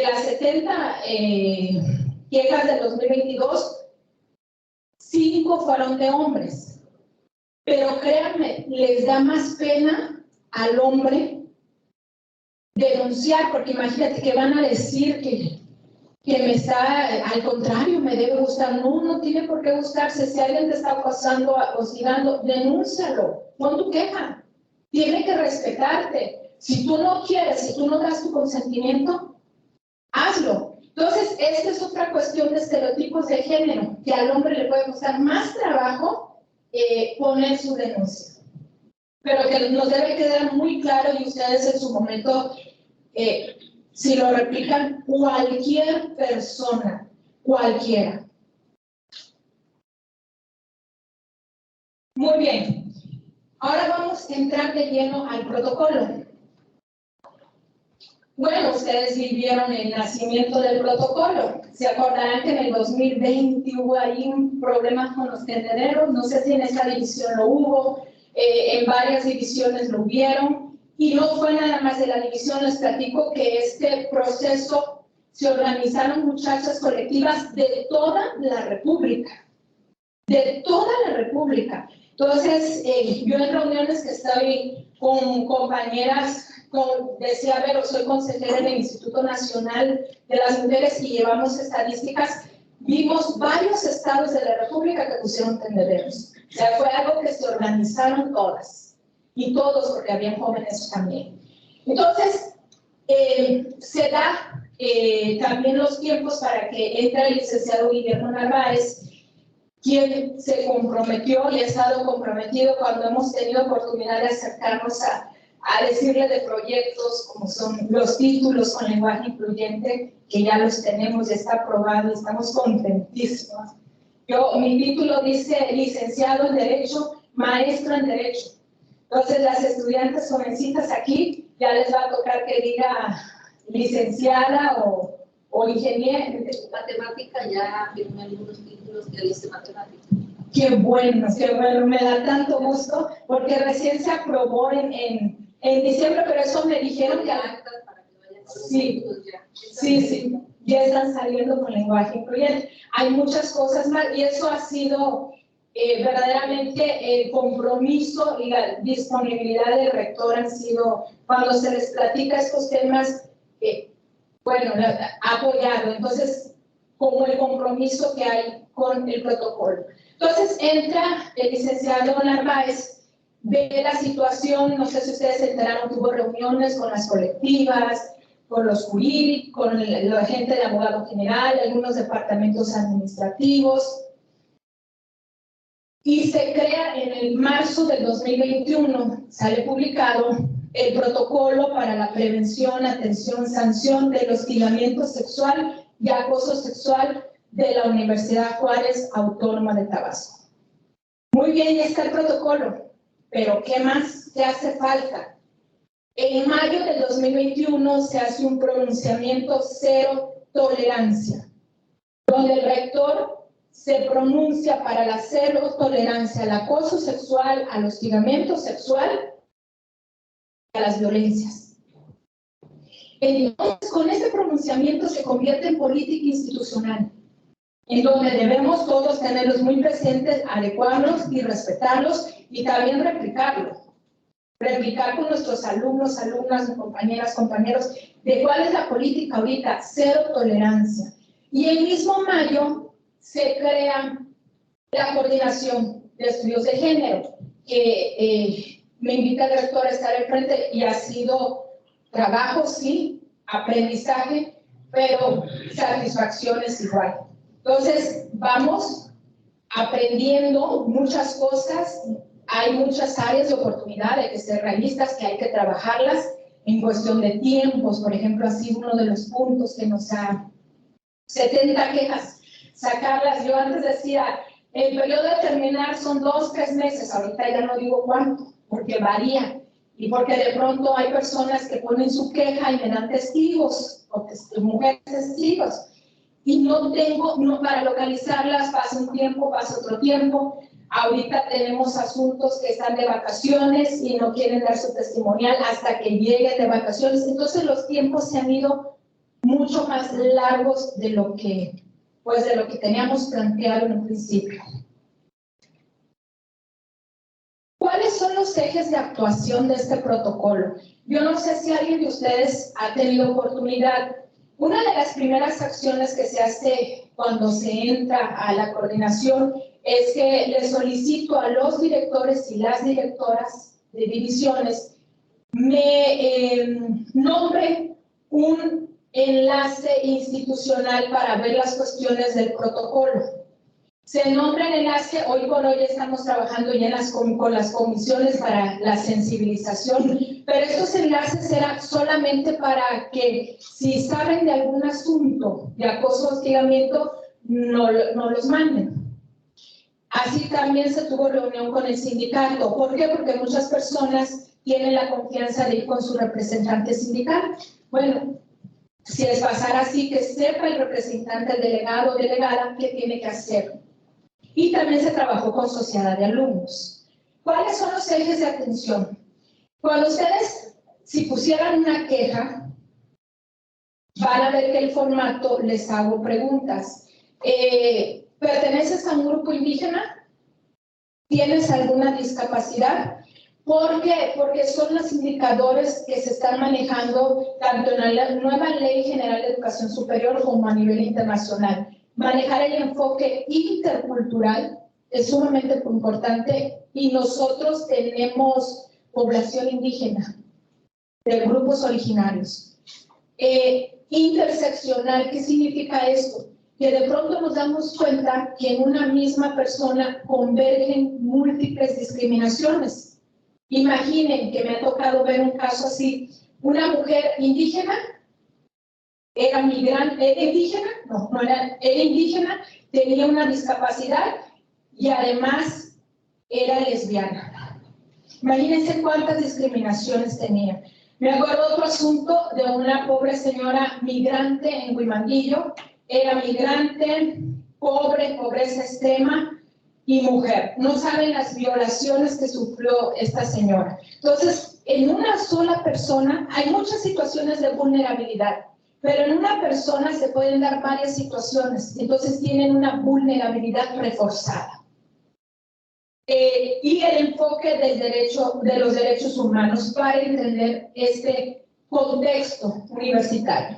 las 70 quejas del 2022, 5 fueron de hombres. Pero créanme, les da más pena al hombre denunciar, porque imagínate que van a decir que me está, al contrario, me debe gustar. No tiene por qué gustarse. Si alguien te está acosando, hostigando, denúncialo, pon tu queja. Tiene que respetarte. Si tú no quieres, si tú no das tu consentimiento, hazlo. Entonces, esta es otra cuestión de estereotipos de género, que al hombre le puede costar más trabajo poner su denuncia. Pero que nos debe quedar muy claro, y ustedes en su momento, si lo replican, cualquier persona, cualquiera. Muy bien. Ahora vamos a entrar de lleno al protocolo. Bueno, ustedes vivieron el nacimiento del protocolo. Se acordarán que en el 2020 hubo ahí un problema con los tendederos. No sé si en esa división lo hubo, en varias divisiones lo hubieron. Y no fue nada más de la división, les platico que este proceso se organizaron muchachas colectivas de toda la República. De toda la República. Entonces, yo en reuniones que estoy con compañeras, decía, Vero, soy consejera en el Instituto Nacional de las Mujeres y llevamos estadísticas, vimos varios estados de la República que pusieron tendederos. O sea, fue algo que se organizaron todas, y todos, porque habían jóvenes también. Entonces, se da también los tiempos para que entre el licenciado Guillermo Narváez, quien se comprometió y ha estado comprometido cuando hemos tenido oportunidad de acercarnos a decirle de proyectos como son los títulos con lenguaje incluyente, que ya los tenemos, ya está aprobado y estamos contentísimos. Mi título dice licenciado en Derecho, maestro en Derecho. Entonces, las estudiantes jovencitas aquí ya les va a tocar que diga licenciada o ingeniera. Matemática, ya firmé algunos títulos que dice matemática. Qué bueno, me da tanto gusto, porque recién se aprobó en diciembre, pero eso me dijeron que... Sí, sí, ya están saliendo con lenguaje incluyente. Hay muchas cosas más y eso ha sido verdaderamente el compromiso y la disponibilidad del rector han sido, cuando se les platica estos temas, bueno, apoyado. Entonces, como el compromiso que hay con el protocolo. Entonces, entra el licenciado Narváez, ve la situación, no sé si ustedes se enteraron, tuvo reuniones con las colectivas, con los jurídicos, con la gente de abogado general, algunos departamentos administrativos, y se crea en el marzo del 2021, sale publicado el protocolo para la prevención, atención, sanción del hostigamiento sexual y acoso sexual de la Universidad Juárez Autónoma de Tabasco. Muy bien, ya está el protocolo, pero ¿qué más? ¿Qué hace falta? En mayo del 2021 se hace un pronunciamiento cero tolerancia, donde el rector se pronuncia para la cero tolerancia al acoso sexual, al hostigamiento sexual y a las violencias. Entonces, con este pronunciamiento se convierte en política institucional, en donde debemos todos tenerlos muy presentes, adecuarlos y respetarlos y también replicarlo. Replicar con nuestros alumnos, alumnas, compañeras, compañeros, de cuál es la política ahorita, cero tolerancia. Y el mismo mayo se crea la coordinación de estudios de género, que me invita el rector a estar al frente y ha sido trabajo, sí, aprendizaje, pero satisfacciones igual. Entonces, vamos aprendiendo muchas cosas. Hay muchas áreas de oportunidad, hay que ser realistas, que hay que trabajarlas en cuestión de tiempos. Por ejemplo, ha sido uno de los puntos que nos ha 70 quejas, sacarlas. Yo antes decía, el periodo de terminar son 2 o 3 meses, ahorita ya no digo cuánto, porque varía. Y porque de pronto hay personas que ponen su queja y me dan testigos, o mujeres testigos. Y no tengo, para localizarlas, pasa un tiempo, pasa otro tiempo. Ahorita tenemos asuntos que están de vacaciones y no quieren dar su testimonial hasta que lleguen de vacaciones. Entonces los tiempos se han ido mucho más largos de lo que teníamos planteado en un principio. ¿Cuáles son los ejes de actuación de este protocolo? Yo no sé si alguien de ustedes ha tenido oportunidad. Una de las primeras acciones que se hace cuando se entra a la coordinación es que le solicito a los directores y las directoras de divisiones me nombren un enlace institucional para ver las cuestiones del protocolo. Se nombra el enlace, hoy por hoy estamos trabajando ya con las comisiones para la sensibilización, pero estos enlaces eran solamente para que si saben de algún asunto de acoso o hostigamiento, no los manden. Así también se tuvo reunión con el sindicato. ¿Por qué? Porque muchas personas tienen la confianza de ir con su representante sindical. Bueno, si les pasara así, que sepa el representante, el delegado o delegada qué tiene que hacer. Y también se trabajó con sociedad de alumnos. ¿Cuáles son los ejes de atención? Cuando ustedes, si pusieran una queja, van a ver que el formato les hago preguntas. ¿Perteneces a un grupo indígena? ¿Tienes alguna discapacidad? ¿Por qué? Porque son los indicadores que se están manejando tanto en la nueva Ley General de Educación Superior como a nivel internacional. Manejar el enfoque intercultural es sumamente importante y nosotros tenemos población indígena de grupos originarios. Interseccional, ¿qué significa esto? Que de pronto nos damos cuenta que en una misma persona convergen múltiples discriminaciones. Imaginen que me ha tocado ver un caso así, una mujer indígena, era migrante, era indígena, era indígena, tenía una discapacidad y además era lesbiana. Imagínense cuántas discriminaciones tenía. Me acuerdo otro asunto de una pobre señora migrante en Huimanguillo, era migrante, pobre, pobreza extrema, y mujer. No saben las violaciones que sufrió esta señora. Entonces, en una sola persona hay muchas situaciones de vulnerabilidad, pero en una persona se pueden dar varias situaciones, entonces tienen una vulnerabilidad reforzada. Y el enfoque de los derechos humanos para entender este contexto universitario.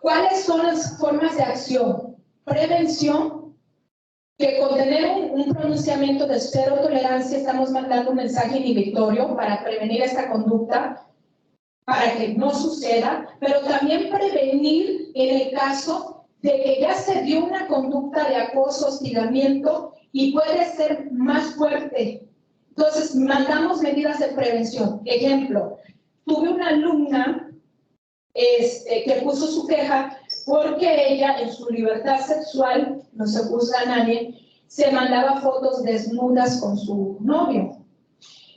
¿Cuáles son las formas de acción? Prevención, que con tener un pronunciamiento de cero tolerancia estamos mandando un mensaje inhibitorio para prevenir esta conducta, para que no suceda, pero también prevenir en el caso de que ya se dio una conducta de acoso, hostigamiento y puede ser más fuerte. Entonces, mandamos medidas de prevención. Ejemplo, tuve una alumna que puso su queja porque ella, en su libertad sexual, no se juzga a nadie, se mandaba fotos desnudas con su novio.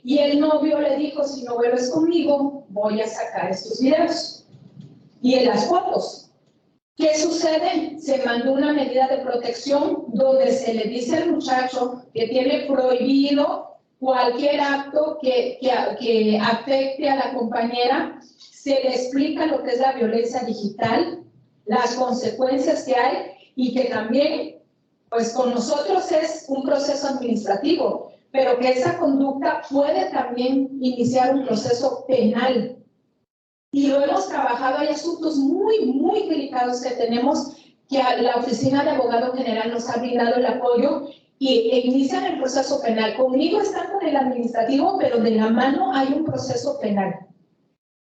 Y el novio le dijo, si no vuelves conmigo, voy a sacar estos videos. Y en las fotos, ¿qué sucede? Se mandó una medida de protección donde se le dice al muchacho que tiene prohibido cualquier acto que afecte a la compañera. Se le explica lo que es la violencia digital, las consecuencias que hay y que también, pues con nosotros es un proceso administrativo, pero que esa conducta puede también iniciar un proceso penal. Y lo hemos trabajado, hay asuntos muy, muy delicados que tenemos que la Oficina de Abogado General nos ha brindado el apoyo e inician el proceso penal. Conmigo están con el administrativo, pero de la mano hay un proceso penal.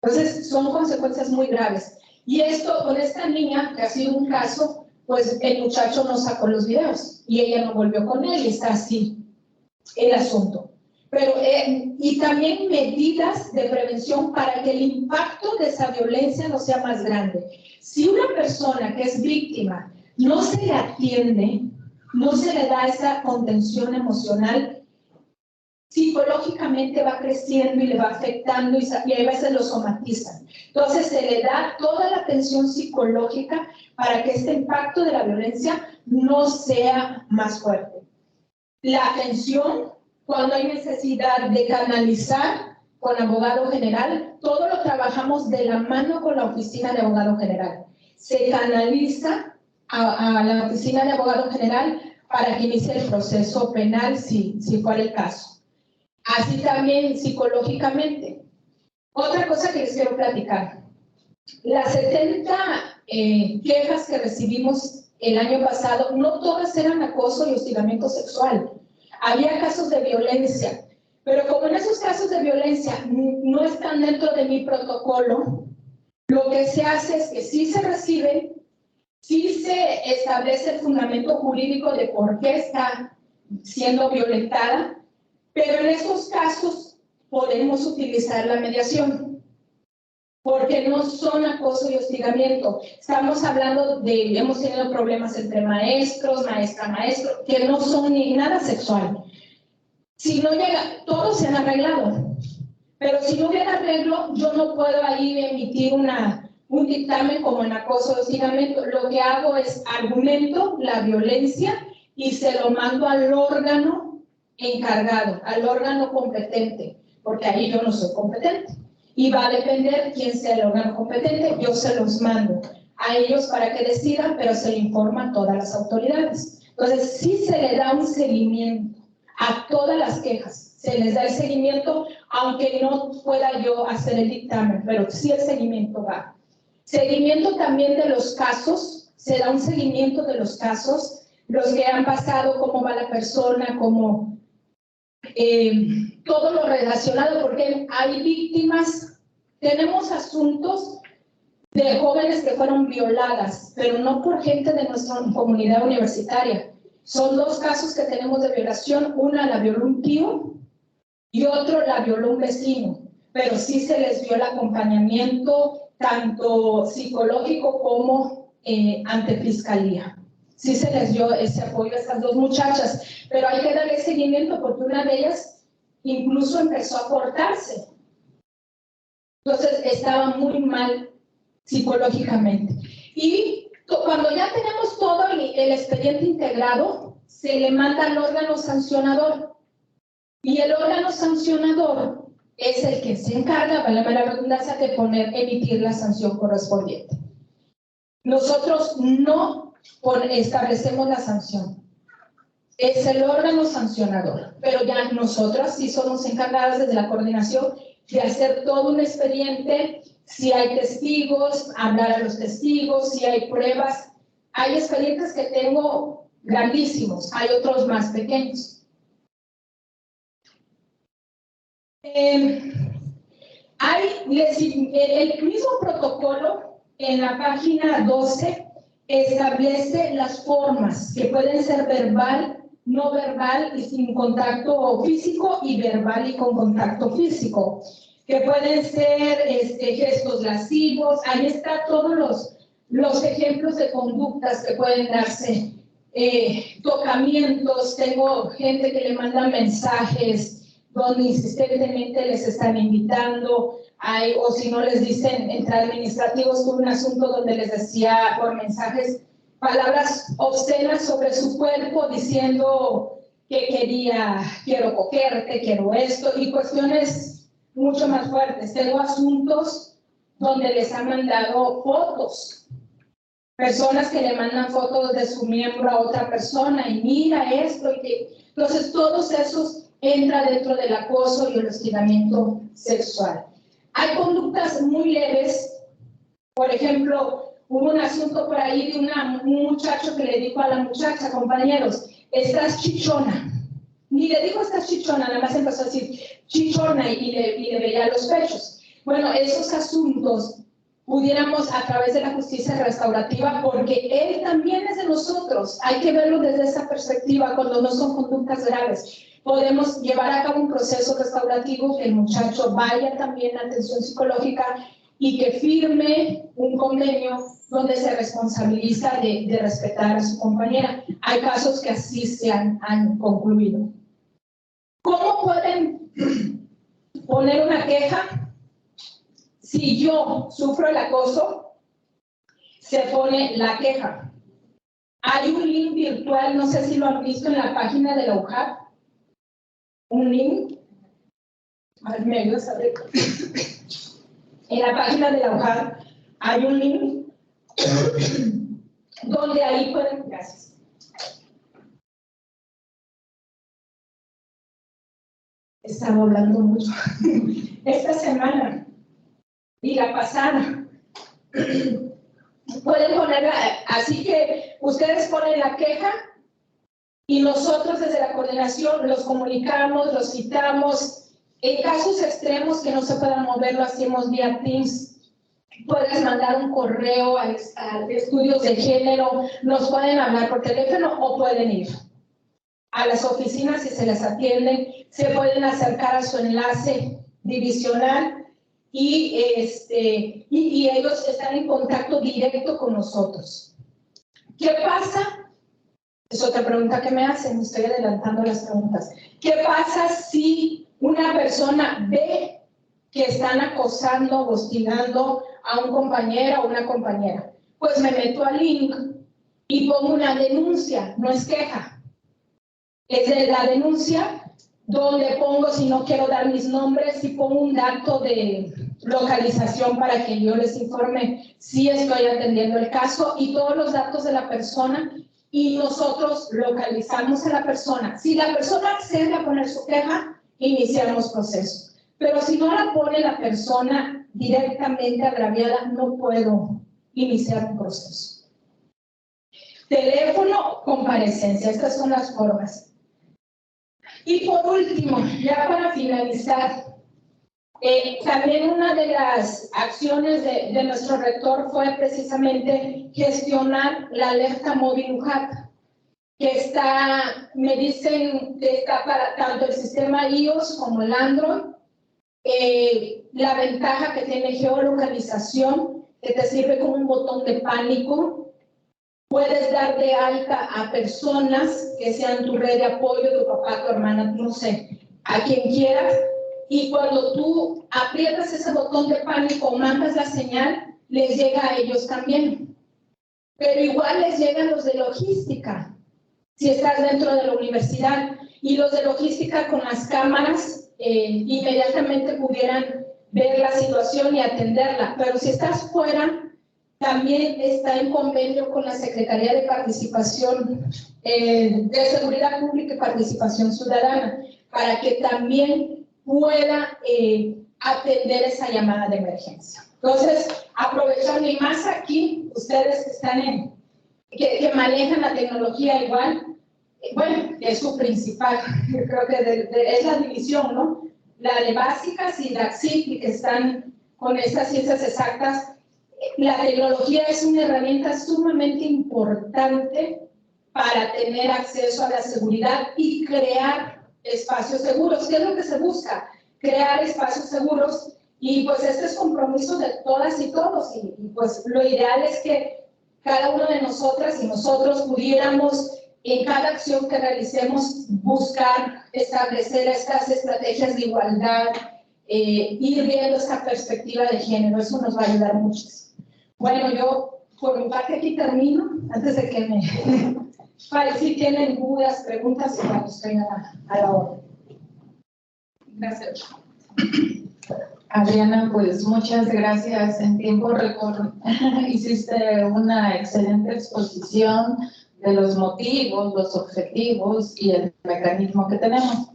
Entonces, son consecuencias muy graves. Y esto, con esta niña, que ha sido un caso, pues el muchacho no sacó los videos y ella no volvió con él y está así el asunto. Pero, y también medidas de prevención para que el impacto de esa violencia no sea más grande. Si una persona que es víctima no se le atiende, no se le da esa contención emocional, psicológicamente va creciendo y le va afectando y a veces lo somatizan. Entonces se le da toda la atención psicológica para que este impacto de la violencia no sea más fuerte. La atención, cuando hay necesidad de canalizar con abogado general, todo lo trabajamos de la mano con la oficina de abogado general. Se canaliza a la oficina de abogado general para que inicie el proceso penal si fuera el caso. Así también psicológicamente. Otra cosa que les quiero platicar. Las 70 quejas que recibimos el año pasado, no todas eran acoso y hostigamiento sexual. Había casos de violencia, pero como en esos casos de violencia no están dentro de mi protocolo, lo que se hace es que sí se reciben, sí se establece el fundamento jurídico de por qué está siendo violentada, pero en estos casos podemos utilizar la mediación, porque no son acoso y hostigamiento. Estamos hablando de, hemos tenido problemas entre maestros, maestra-maestro, que no son ni nada sexual. Si no llega, todos se han arreglado, Pero si no hubiera arreglo, yo no puedo ahí emitir un dictamen como en acoso o hostigamiento. Lo que hago es argumento la violencia y se lo mando al órgano encargado, al órgano competente, porque ahí yo no soy competente. Y va a depender quién sea el órgano competente, yo se los mando a ellos para que decidan, pero se le informa a todas las autoridades. Entonces, sí se le da un seguimiento a todas las quejas, se les da el seguimiento, aunque no pueda yo hacer el dictamen, pero sí el seguimiento va. Seguimiento también de los casos, se da un seguimiento de los casos, los que han pasado, cómo va la persona, cómo todo lo relacionado, porque hay víctimas, tenemos asuntos de jóvenes que fueron violadas, pero no por gente de nuestra comunidad universitaria. Son dos casos que tenemos de violación, una la violó un tío y otro la violó un vecino, pero sí se les dio el acompañamiento tanto psicológico como ante fiscalía. Sí se les dio ese apoyo a estas dos muchachas, pero hay que darle seguimiento porque una de ellas incluso empezó a cortarse. Entonces estaba muy mal psicológicamente. Y cuando ya tenemos todo el expediente integrado, se le manda al órgano sancionador. Y el órgano sancionador es el que se encarga, vale la redundancia, de emitir la sanción correspondiente. Nosotros no establecemos la sanción. Es el órgano sancionador. Pero ya nosotras sí somos encargadas desde la coordinación de hacer todo un expediente. Si hay testigos, hablar a los testigos, si hay pruebas. Hay expedientes que tengo grandísimos, hay otros más pequeños. El mismo protocolo en la página 12 establece las formas que pueden ser verbal, no verbal y sin contacto físico, y verbal y con contacto físico, que pueden ser gestos lascivos. Ahí están todos los ejemplos de conductas que pueden darse, tocamientos. Tengo gente que le manda mensajes donde insistentemente les están invitando, o si no les dicen, entre administrativos tuve un asunto donde les decía por mensajes palabras obscenas sobre su cuerpo, diciendo que quiero cogerte, quiero esto, y cuestiones mucho más fuertes. Tengo asuntos donde les han mandado fotos, personas que le mandan fotos de su miembro a otra persona, y mira esto, entonces todos esos entra dentro del acoso y el hostigamiento sexual. Hay conductas muy leves. Por ejemplo, hubo un asunto por ahí de un muchacho que le dijo a la muchacha, compañeros, estás chichona. Ni le dijo estás chichona, nada más empezó a decir chichona y le veía los pechos. Bueno, esos asuntos pudiéramos a través de la justicia restaurativa, porque él también es de nosotros. Hay que verlo desde esa perspectiva cuando no son conductas graves. Podemos llevar a cabo un proceso restaurativo, que el muchacho vaya también a atención psicológica y que firme un convenio donde se responsabiliza de respetar a su compañera. Hay casos que así se han concluido. ¿Cómo pueden poner una queja? Si yo sufro el acoso, se pone la queja. Hay un link virtual, no sé si lo han visto en la página de la UJAP, un link, ¿me ayudas a ver? En la página de la UJAP hay un link donde ahí pueden, gracias. Estaba hablando mucho. Esta semana y la pasada pueden ponerla, así que ustedes ponen la queja y nosotros desde la coordinación los comunicamos, los citamos. En casos extremos que no se puedan mover, lo hacemos vía Teams. Puedes mandar un correo a estudios de género, nos pueden hablar por teléfono o pueden ir a las oficinas si se les atienden, se pueden acercar a su enlace divisional y ellos están en contacto directo con nosotros. ¿Qué pasa? Es otra pregunta que me hacen, me estoy adelantando las preguntas. ¿Qué pasa si una persona ve que están acosando, hostigando a un compañero o una compañera. Pues me meto al link y pongo una denuncia, no es queja. Es de la denuncia donde pongo, si no quiero dar mis nombres, si pongo un dato de localización para que yo les informe si estoy atendiendo el caso y todos los datos de la persona y nosotros localizamos a la persona. Si la persona accede a poner su queja, iniciamos proceso. Pero si no la pone la persona directamente agraviada, no puedo iniciar un proceso. Teléfono, comparecencia, estas son las formas. Y por último, ya para finalizar, también una de las acciones de nuestro rector fue precisamente gestionar la alerta móvil UJAT, que me dicen que está para tanto el sistema iOS como el Android. La ventaja que tiene geolocalización, que te sirve como un botón de pánico. Puedes dar de alta a personas que sean tu red de apoyo, tu papá, tu hermana, no sé, a quien quieras. Y cuando tú aprietas ese botón de pánico o mandas la señal, les llega a ellos también. Pero igual les llegan los de logística, si estás dentro de la universidad. Y los de logística con las cámaras inmediatamente pudieran ver la situación y atenderla. Pero si estás fuera, también está en convenio con la Secretaría de Participación, de Seguridad Pública y Participación Ciudadana, para que también pueda atender esa llamada de emergencia. Entonces, aprovechando, y más aquí, ustedes que están que manejan la tecnología igual, bueno, es su principal, yo creo que es la división, ¿no? La de básicas y la CIP, que están con estas ciencias exactas. La tecnología es una herramienta sumamente importante para tener acceso a la seguridad y crear espacios seguros. ¿Qué es lo que se busca? Crear espacios seguros, y pues este es compromiso de todas y todos, y pues lo ideal es que cada uno de nosotras y nosotros pudiéramos en cada acción que realicemos buscar establecer estas estrategias de igualdad, ir viendo esta perspectiva de género. Eso nos va a ayudar mucho. Bueno, yo por mi parte aquí termino, antes de que si tienen dudas, preguntas, bueno, estoy a la orden. Gracias. Adriana, pues muchas gracias. En tiempo récord hiciste una excelente exposición de los motivos, los objetivos y el mecanismo que tenemos.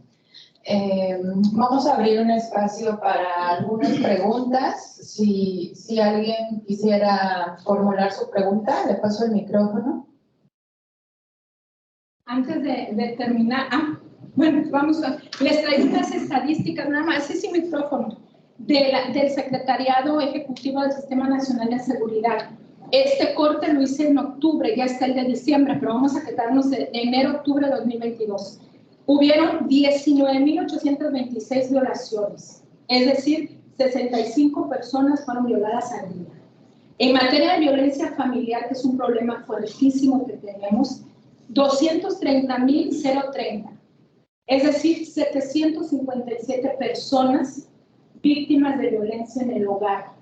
Vamos a abrir un espacio para algunas preguntas. Si alguien quisiera formular su pregunta, le paso el micrófono. Antes de terminar, bueno, les traigo unas estadísticas nada más, ese es mi micrófono, del Secretariado Ejecutivo del Sistema Nacional de Seguridad. Este corte lo hice en octubre, ya está el de diciembre, pero vamos a quedarnos de enero-octubre de 2022. Hubieron 19.826 violaciones, es decir, 65 personas fueron violadas al día. En materia de violencia familiar, que es un problema fuertísimo que tenemos, 230.030, es decir, 757 personas víctimas de violencia en el hogar.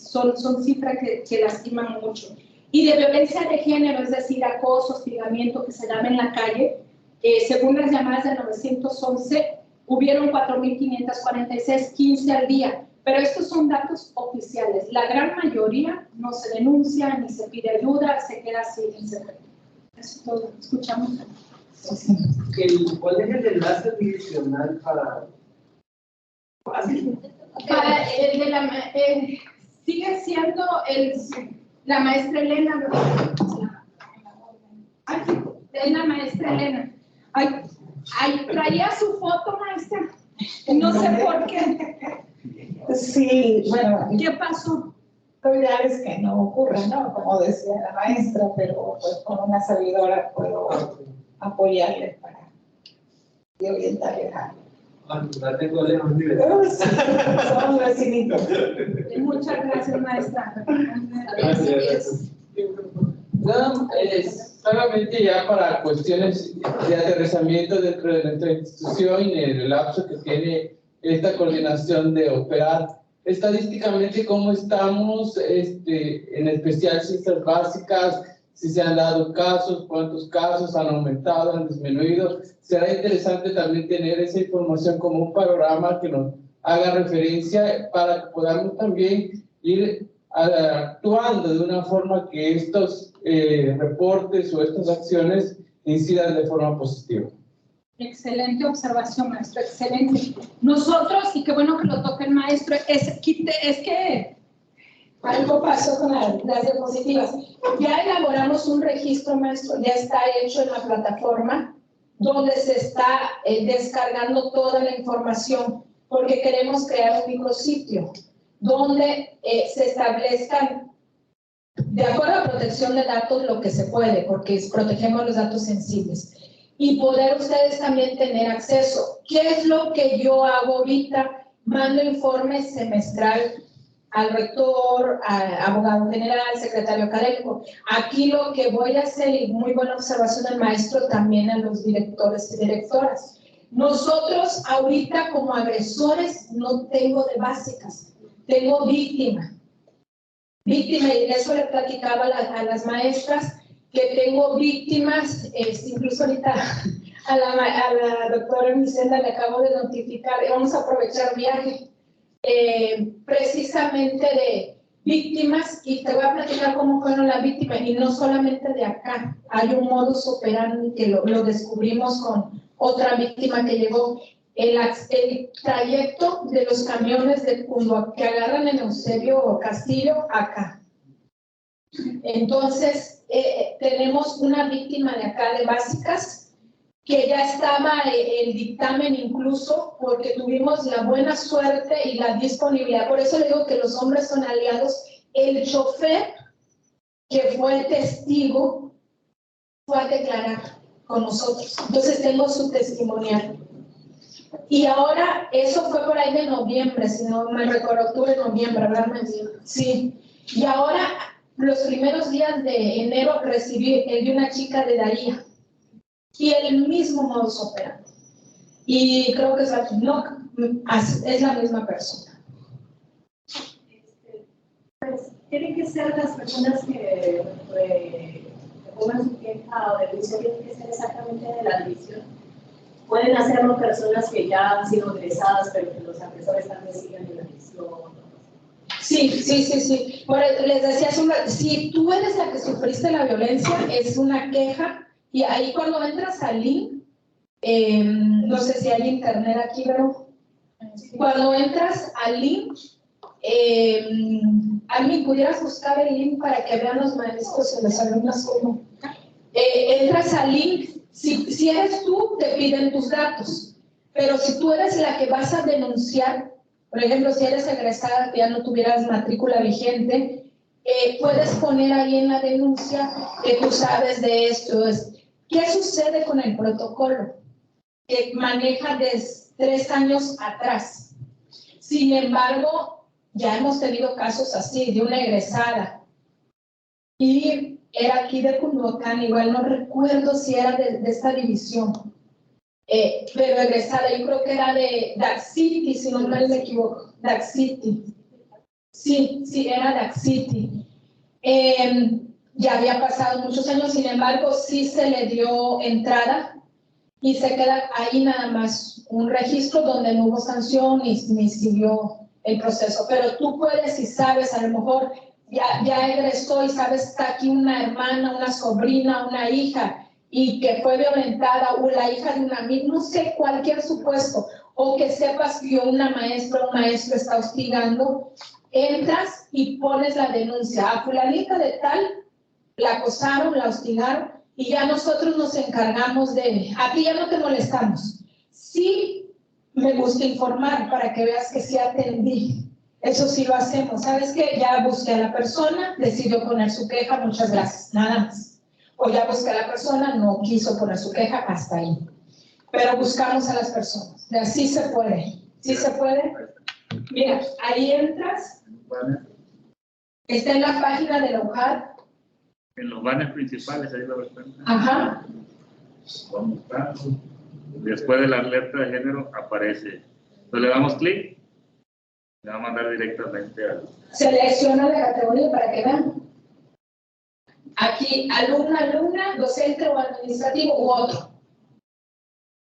Son cifras que lastiman mucho. Y de violencia de género, es decir, acoso, hostigamiento que se daba en la calle, según las llamadas del 911, hubieron 4.546, 15 al día. Pero estos son datos oficiales. La gran mayoría no se denuncia, ni se pide ayuda, se queda así en secreto. Eso es todo. Escuchamos. ¿Cuál es el enlace adicional para el de sigue siendo la maestra Elena, ¿verdad? Es la maestra Elena. Traía su foto, maestra. No sé por qué. Sí, bueno. ¿Qué pasó? Lo ideal es que no ocurra, ¿no? Como decía la maestra, pero pues con una servidora puedo apoyarle para orientarle a... La tengo lejos, Somos vecinitos. Muchas gracias, maestra. Gracias. Solamente ya para cuestiones de aterrizamiento dentro de nuestra institución y en el lapso que tiene esta coordinación de operar. Estadísticamente, ¿cómo estamos? En especial ciencias básicas, si se han dado casos, cuántos casos han aumentado, han disminuido. Será interesante también tener esa información como un panorama que nos haga referencia para que podamos también ir actuando de una forma que estos reportes o estas acciones incidan de forma positiva. Excelente observación, maestro, excelente. Nosotros, y qué bueno que lo toque el maestro, es que algo pasó con las diapositivas. Ya elaboramos un registro, maestro, ya está hecho en la plataforma, donde se está descargando toda la información, porque queremos crear un micrositio, donde se establezcan, de acuerdo a protección de datos, lo que se puede, porque protegemos los datos sensibles. Y poder ustedes también tener acceso. ¿Qué es lo que yo hago ahorita? Mando informes semestral al rector, al abogado general, secretario académico. Aquí lo que voy a hacer, y muy buena observación del maestro, también a los directores y directoras. Nosotros ahorita como agresores no tengo de básicas, tengo víctima. Víctima, y eso le platicaba a las maestras, que tengo víctimas, incluso ahorita a la doctora Micenda le acabo de notificar, vamos a aprovechar viaje, precisamente de víctimas, y te voy a platicar cómo fueron las víctimas, y no solamente de acá, hay un modus operandi que lo descubrimos con otra víctima que llegó, el trayecto de los camiones de Cundo que agarran en Eusebio Castillo acá. Entonces, tenemos una víctima de acá de básicas que ya estaba el dictamen incluso porque tuvimos la buena suerte y la disponibilidad. Por eso le digo que los hombres son aliados. El chofer, que fue el testigo, fue a declarar con nosotros. Entonces, tengo su testimonial. Y ahora, eso fue por ahí de noviembre, si no me recuerdo, octubre, noviembre, ¿verdad? Sí. Y ahora, los primeros días de enero, recibí el de una chica de Daría. Y el mismo modus operandi. Y creo que es la misma persona. Pues, tienen que ser las personas que pongan su queja o denuncia, tienen que ser exactamente de la división. Pueden hacerlo personas que ya han sido egresadas, pero que los agresores también siguen en la división. Sí. Bueno, les decía, si tú eres la que sufriste la violencia, es una queja, y ahí cuando entras al link, no sé si hay internet aquí, pero cuando entras al link, alguien pudieras buscar el link para que vean los maestros y los alumnos cómo. Entras al link, si eres tú, te piden tus datos, pero si tú eres la que vas a denunciar, por ejemplo, si eres egresada, que ya no tuvieras matrícula vigente, puedes poner ahí en la denuncia que tú sabes de esto. ¿Qué sucede con el protocolo? Que maneja desde 3 años atrás. Sin embargo, ya hemos tenido casos así, de una egresada. Y era aquí de Cunduacán, igual no recuerdo si era de esta división. Pero egresada, yo creo que era de Dark City, si no mal me equivoco. Dark City. Sí, era Dark City. Ya había pasado muchos años, sin embargo, sí se le dio entrada y se queda ahí nada más un registro donde no hubo sanción ni siguió el proceso. Pero tú puedes, si sabes, a lo mejor ya egresó y sabes, está aquí una hermana, una sobrina, una hija, y que fue violentada, o la hija de una amiga, no sé, cualquier supuesto, o que sepas que una maestra o un maestro está hostigando, entras y pones la denuncia. A fulanita de tal, la acosaron, la hostigaron, y ya nosotros nos encargamos a ti ya no te molestamos. Sí, me gusta informar para que veas que sí atendí. Eso sí lo hacemos. ¿Sabes qué? Ya busqué a la persona, decidió poner su queja, muchas gracias, nada más. O ya busqué a la persona, no quiso poner su queja, hasta ahí. Pero buscamos a las personas. Así se puede. ¿Sí se puede? Mira, ahí entras. Está en la página de la UJAD. En los banners principales, ahí lo ven. Ajá. Vamos a... Después de la alerta de género aparece Entonces le damos clic, le va a mandar directamente al... Selecciona la categoría para que vean. Aquí, alumna, docente o administrativo u otro.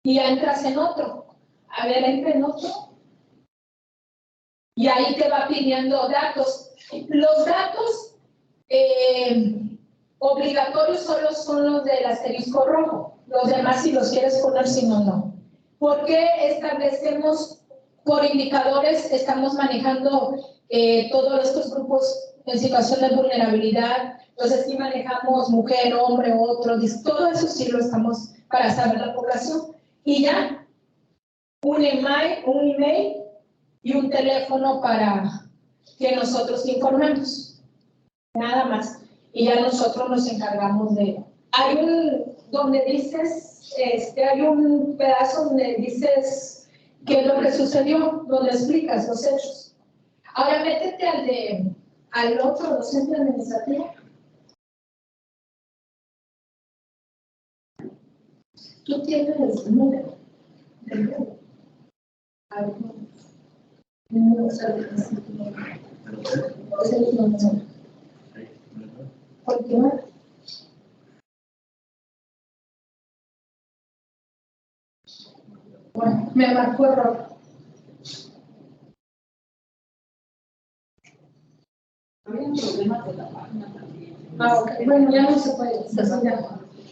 Y ya entras en otro. A ver, entra en otro. Y ahí te va pidiendo datos. Los datos obligatorios solo son los del asterisco rojo. Los demás, si los quieres poner, si no, no. ¿Por qué establecemos por indicadores? Estamos manejando todos estos grupos en situación de vulnerabilidad. Entonces, sí manejamos mujer, hombre, otro. Todo eso sí lo estamos para saber la población. Y ya, un email y un teléfono para que nosotros informemos. Nada más. Y ya nosotros nos encargamos de... donde dices, hay un pedazo donde dices qué es lo que sucedió, donde explicas los hechos. Ahora métete al otro docente administrativo. Tú tienes el número. ¿Por qué no? Bueno, me marcó error. Había un problema con la página también. Ok. Bueno, ya no se puede.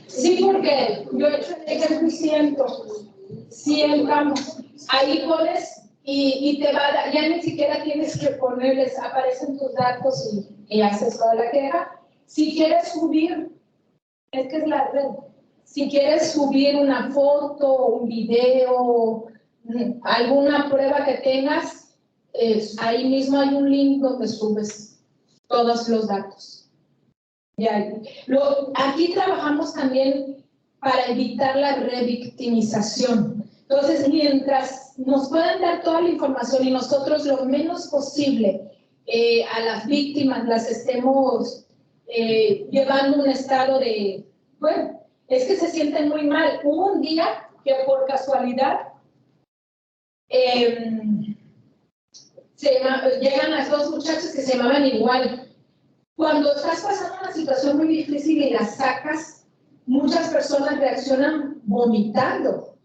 Sí, porque yo he hecho el ejemplo y si entramos, ahí pones y te va a dar, ya ni siquiera tienes que ponerles, aparecen tus datos y haces toda la queja. Si quieres subir, es que es la red, si quieres subir una foto, un video, alguna prueba que tengas, ahí mismo hay un link donde subes todos los datos. Aquí trabajamos también para evitar la revictimización. Entonces, mientras nos puedan dar toda la información y nosotros lo menos posible a las víctimas las estemos llevando un estado de, bueno, es que se sienten muy mal. Hubo un día que por casualidad llegan las dos muchachas que se llamaban igual. Cuando estás pasando una situación muy difícil y la sacas, muchas personas reaccionan vomitando.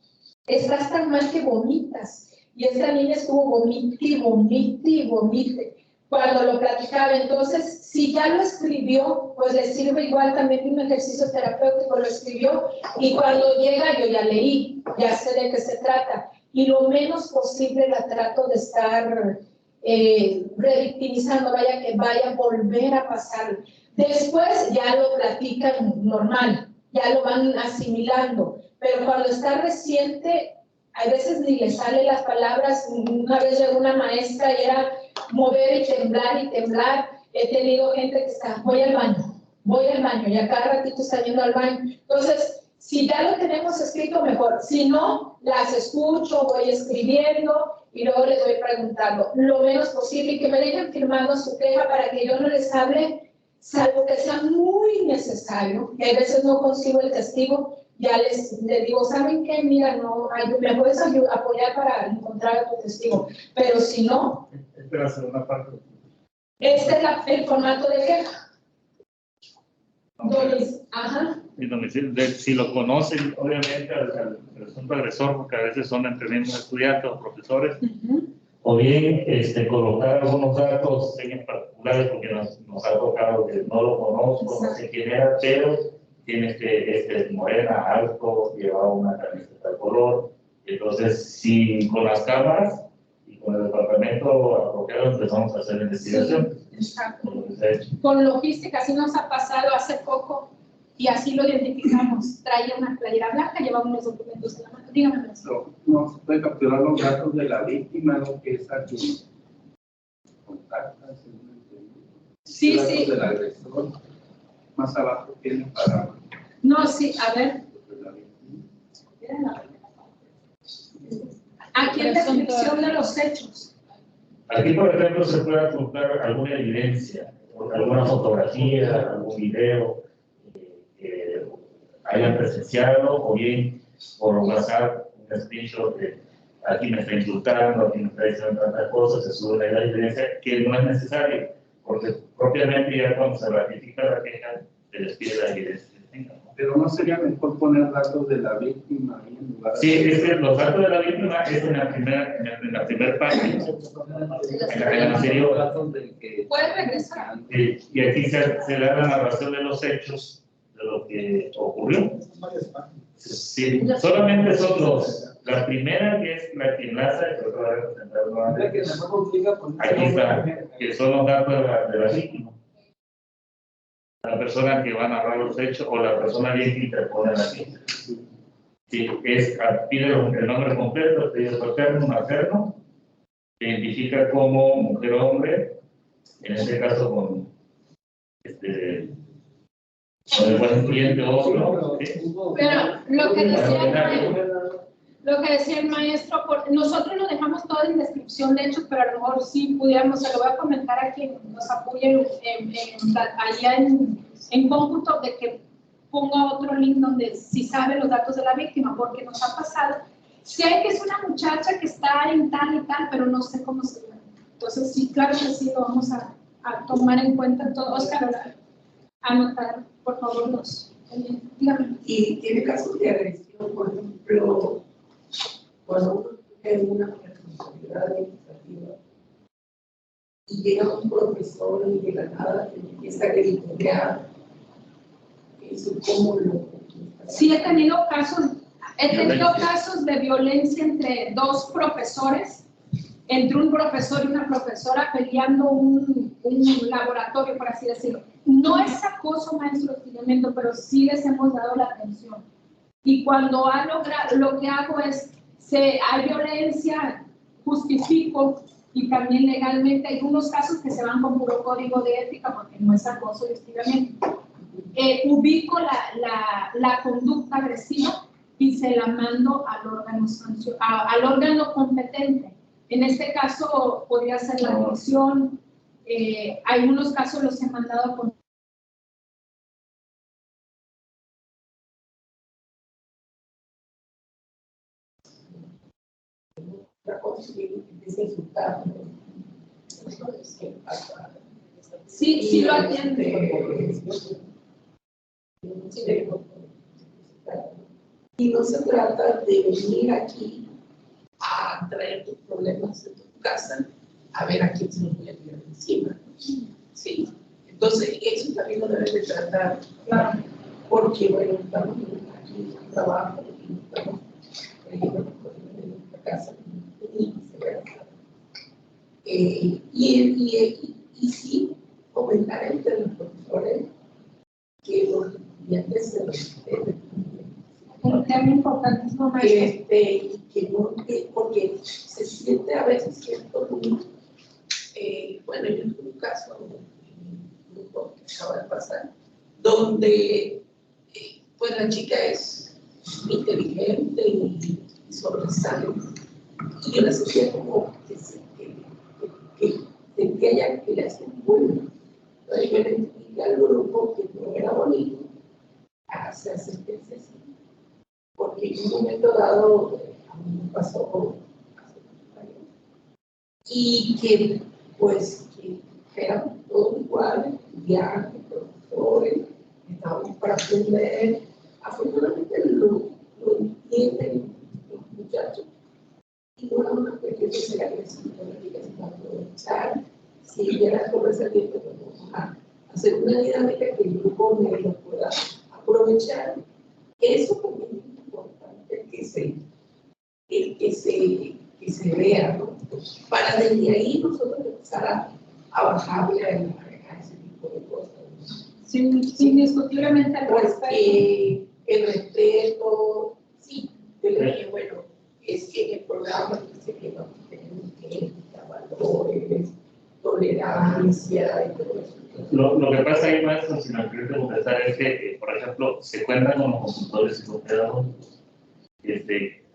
Estás tan mal que vomitas. Y esta niña estuvo vomite. Cuando lo platicaba, entonces, si ya lo escribió, pues le sirve igual también un ejercicio terapéutico, lo escribió, y cuando llega yo ya leí, ya sé de qué se trata. Y lo menos posible la trato de estar revictimizando, que vaya a volver a pasar. Después ya lo platican normal, ya lo van asimilando, pero cuando está reciente, a veces ni le salen las palabras. Una vez llegó una maestra y era mover y temblar. He tenido gente que está, voy al baño, y a cada ratito está yendo al baño. Entonces, si ya lo tenemos escrito, mejor. Si no, las escucho, voy escribiendo y luego les voy preguntando lo menos posible y que me dejen firmando su queja para que yo no les hable, salvo que sea muy necesario, y a veces no consigo el testigo, ya les digo, ¿saben qué? Mira, no, me puedes apoyar para encontrar a tu testigo, pero si no, Esta es la segunda parte. este es el formato de queja. Ajá. Si lo conocen, obviamente, al presunto agresor, porque a veces son entre mismos estudiantes o profesores, o bien colocar algunos datos en particulares, porque nos ha tocado que no lo conozco, no sé quién era, pero tienes que morena, alto, llevaba una camiseta de color. Entonces, si con las cámaras y con el departamento apropiado empezamos a hacer investigación. Exacto. Con logística, así nos ha pasado hace poco y así lo identificamos. Traía una playera blanca, llevaba unos documentos en la mano. Dígame. No se puede capturar los datos de la víctima, lo que es a quien contacta. Sí, datos sí. del agresor. Más abajo tiene para. No, sí, a ver. Aquí en la descripción de los hechos. Aquí, por ejemplo, se puede apuntar alguna evidencia, alguna fotografía, algún video que hayan presenciado, o bien por WhatsApp un screenshot de aquí me está insultando, aquí me está diciendo tantas cosas, se sube la evidencia, que no es necesario, porque propiamente ya cuando se ratifica la queja, se les pide la evidencia que tengan, ¿no? Pero no sería mejor poner datos de la víctima ahí en lugar de... Sí, es que los datos de la víctima es en la primera página, en la anterior. Datos del que... Puede regresar. Y aquí se da la narración de los hechos, de lo que ocurrió. Sí, solamente son dos. La primera, que es la que enlaza, que otra vez presentar nuevamente. Aquí está, que son los datos de la víctima. La persona que va a narrar los hechos o la persona bien que interpone la queja. Sí, pide el nombre completo, apellido paterno, materno, se identifica como mujer o hombre, en este caso con el buen cliente o otro. ¿Sí? Pero lo que decía el maestro, nosotros lo dejamos todo en descripción de hechos, pero a lo mejor sí pudiéramos, se lo voy a comentar a quien nos apoye allá en cómputo, de que ponga otro link donde sí sabe los datos de la víctima, porque nos ha pasado. Sé que es una muchacha que está en tal y tal, pero no sé cómo se llama. Entonces sí, claro que sí, lo vamos a tomar en cuenta todo. Oscar, anotar, por favor, dígame. Y tiene casos de agresión, por ejemplo, cuando uno tiene una responsabilidad administrativa y llega un profesor y de la nada empieza a gritonear, eso cómo lo... Sí, he tenido casos de violencia entre dos profesores, entre un profesor y una profesora peleando un laboratorio, por así decirlo. No es acoso, maestro, hostigamiento, pero sí les hemos dado la atención. Y cuando lo que hago es, hay violencia, justifico, y también legalmente hay unos casos que se van con puro código de ética porque no es acoso y hostigamiento. Ubico la conducta agresiva y se la mando al órgano competente. En este caso podría ser la dirección. Algunos casos los he mandado con sí, sí lo atiende. Y no se trata de venir aquí a traer tus problemas en tu casa, a ver a quién se los voy a tirar encima. Sí. Entonces, eso también lo debes de tratar, claro, porque, bueno, estamos aquí en un trabajo y estamos trayendo los problemas de nuestra casa y viceversa. Y sí, comentar entre los profesores que los estudiantes se respeten. Un tema importantísimo, maestro. Porque se siente a veces cierto ruido. Bueno, yo tuve un caso en un grupo que acaba de pasar, donde pues la chica es inteligente y sobresale. Y yo la sentía como que sentía que le hacían bullying. Entonces yo le expliqué al grupo que no era bonito hacerse así. Porque en un momento dado, a mí me pasó hace muchos años, y que pues que éramos todos iguales, estudiantes, profesores, estábamos para aprender. Afortunadamente lo entienden los muchachos, y no era una cuestión de ser agresiva, sino aprovechar, si hubiera conversamiento, pues vamos a hacer una dinámica que el grupo me lo pueda aprovechar. Eso también es importante que se vea, ¿no? Para desde ahí nosotros empezar a bajarle a ese tipo de cosas, ¿no? Sí, indiscutiblemente el respeto. Porque el respeto, sí, yo le dije, bueno, es que en el programa dice que vamos a tener ética, valores, tolerancia y todo eso. Lo que pasa ahí, maestro, si me permite contestar, es que, por ejemplo, se cuentan con los consultores psicopedagógicos.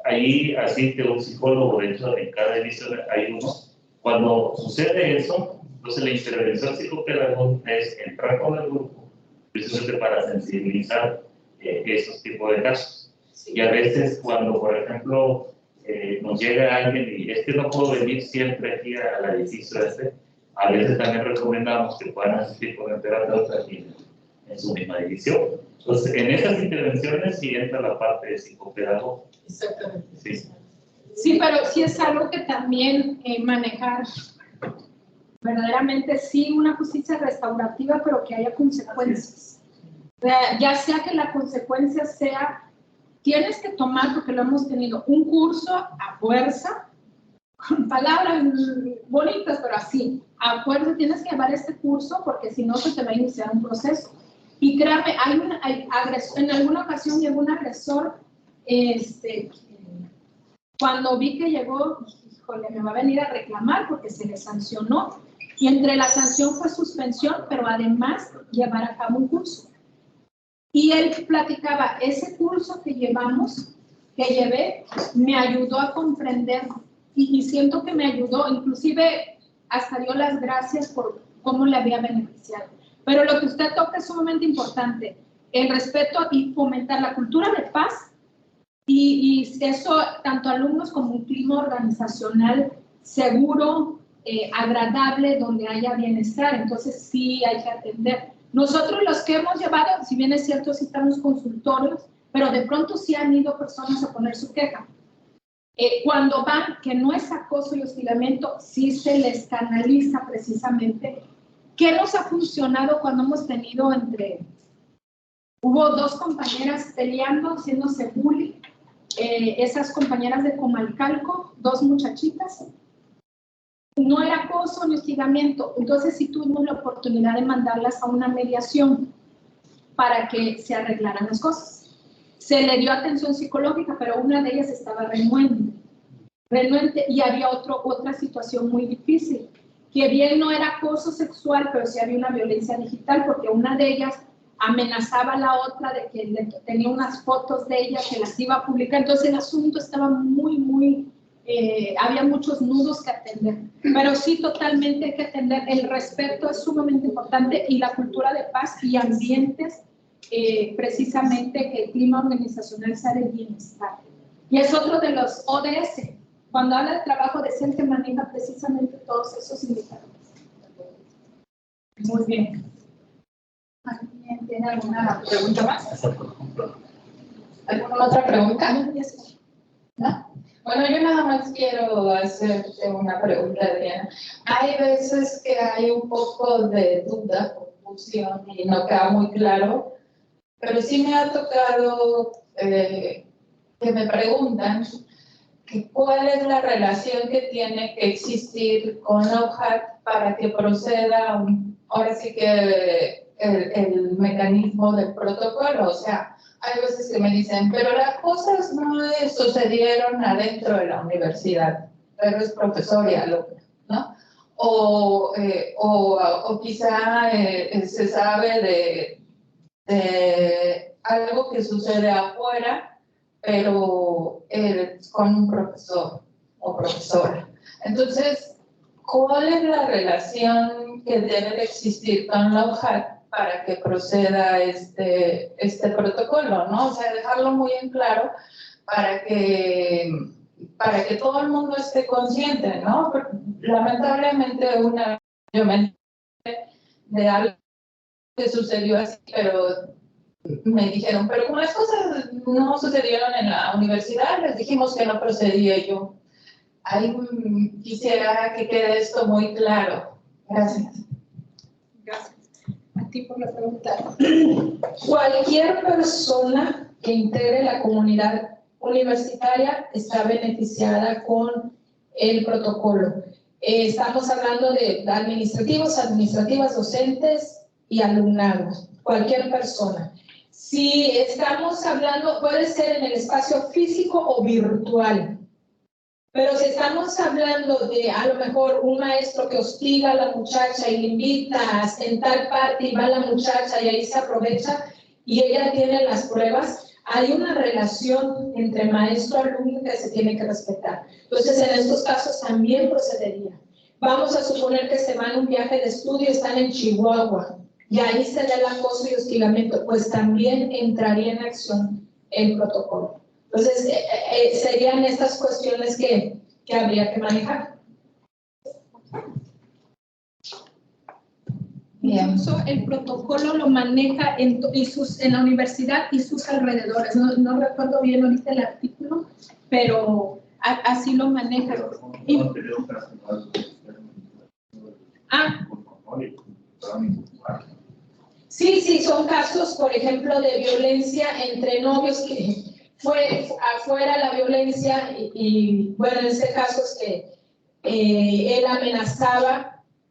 Ahí asiste un psicólogo, de hecho, en cada emisión hay uno. Cuando sucede eso, entonces la intervención psicopedagógica es entrar con el grupo, precisamente para sensibilizar esos tipos de casos. Y a veces, cuando, por ejemplo, nos llega alguien y es que no puedo venir siempre aquí al edificio a veces también recomendamos que puedan asistir con el terapeuta aquí en su misma división. Entonces, en estas intervenciones sí entra la parte de psicopedagogo. Exactamente. Sí. Sí, pero sí es algo que también manejar verdaderamente, sí, una justicia restaurativa, pero que haya consecuencias. Ya sea que la consecuencia sea, tienes que tomar, porque lo hemos tenido, un curso a fuerza, con palabras bonitas, pero así, a fuerza tienes que llevar este curso, porque si no se te va a iniciar un proceso. Y créame, en alguna ocasión llegó un agresor, cuando vi que llegó, híjole, me va a venir a reclamar porque se le sancionó. Y entre la sanción fue suspensión, pero además llevar a cabo un curso. Y él platicaba, ese curso que llevé, me ayudó a comprender y siento que me ayudó, inclusive hasta dio las gracias por cómo le había beneficiado. Pero lo que usted toca es sumamente importante, el respeto y fomentar la cultura de paz y eso, tanto alumnos como un clima organizacional seguro, agradable, donde haya bienestar. Entonces sí hay que atender. Nosotros los que hemos llevado, si bien es cierto, sí estamos consultorios, pero de pronto sí han ido personas a poner su queja. Cuando van, que no es acoso y hostigamiento, sí se les canaliza precisamente. ¿Qué nos ha funcionado cuando hemos tenido hubo dos compañeras peleando, haciéndose bullying, esas compañeras de Comalcalco, dos muchachitas? No era acoso ni hostigamiento, entonces sí tuvimos la oportunidad de mandarlas a una mediación para que se arreglaran las cosas. Se le dio atención psicológica, pero una de ellas estaba renuente y había otra situación muy difícil, que bien no era acoso sexual, pero sí había una violencia digital, porque una de ellas amenazaba a la otra de que tenía unas fotos de ella que las iba a publicar, entonces el asunto estaba había muchos nudos que atender, pero sí totalmente hay que atender, el respeto es sumamente importante y la cultura de paz y ambientes, precisamente que el clima organizacional sea de bienestar. Y es otro de los ODS, cuando habla de trabajo decente maneja precisamente todos esos indicadores. Muy bien. ¿Alguien tiene alguna pregunta más? ¿Alguna otra pregunta? ¿No? Bueno, yo nada más quiero hacerte una pregunta, Adriana. Hay veces que hay un poco de duda, confusión y no queda muy claro, pero sí me ha tocado que me preguntan que cuál es la relación que tiene que existir con la OJAT para que proceda, ahora sí que el mecanismo del protocolo. O sea, hay veces que me dicen, pero las cosas no sucedieron adentro de la universidad, pero es profesor y alumno, ¿no? O quizá se sabe de algo que sucede afuera, pero con un profesor o profesora. Entonces, ¿cuál es la relación que debe de existir con la OJAT para que proceda este protocolo, ¿no? O sea, dejarlo muy en claro para que todo el mundo esté consciente, ¿no? Lamentablemente, yo me enteré de algo que sucedió así, pero me dijeron, pero como las cosas no sucedieron en la universidad, les dijimos que no procedía. Yo quisiera que quede esto muy claro. Gracias. Gracias a ti por la pregunta. Cualquier persona que integre la comunidad universitaria está beneficiada con el protocolo. Estamos hablando de administrativos, administrativas, docentes y alumnados. Cualquier persona. Si estamos hablando, puede ser en el espacio físico o virtual. Pero si estamos hablando de a lo mejor un maestro que hostiga a la muchacha y le invita a sentar parte y va la muchacha y ahí se aprovecha y ella tiene las pruebas, hay una relación entre maestro-alumno que se tiene que respetar. Entonces, en estos casos también procedería. Vamos a suponer que se van a un viaje de estudio, están en Chihuahua y ahí se da el acoso y hostigamiento, pues también entraría en acción el protocolo. Entonces, serían estas cuestiones que habría que manejar. Bien. Incluso el protocolo lo maneja en la universidad y sus alrededores. No recuerdo bien ahorita el artículo, pero así lo maneja. Sí, son casos, por ejemplo, de violencia entre novios, que fue afuera la violencia y bueno, en este caso es que él amenazaba,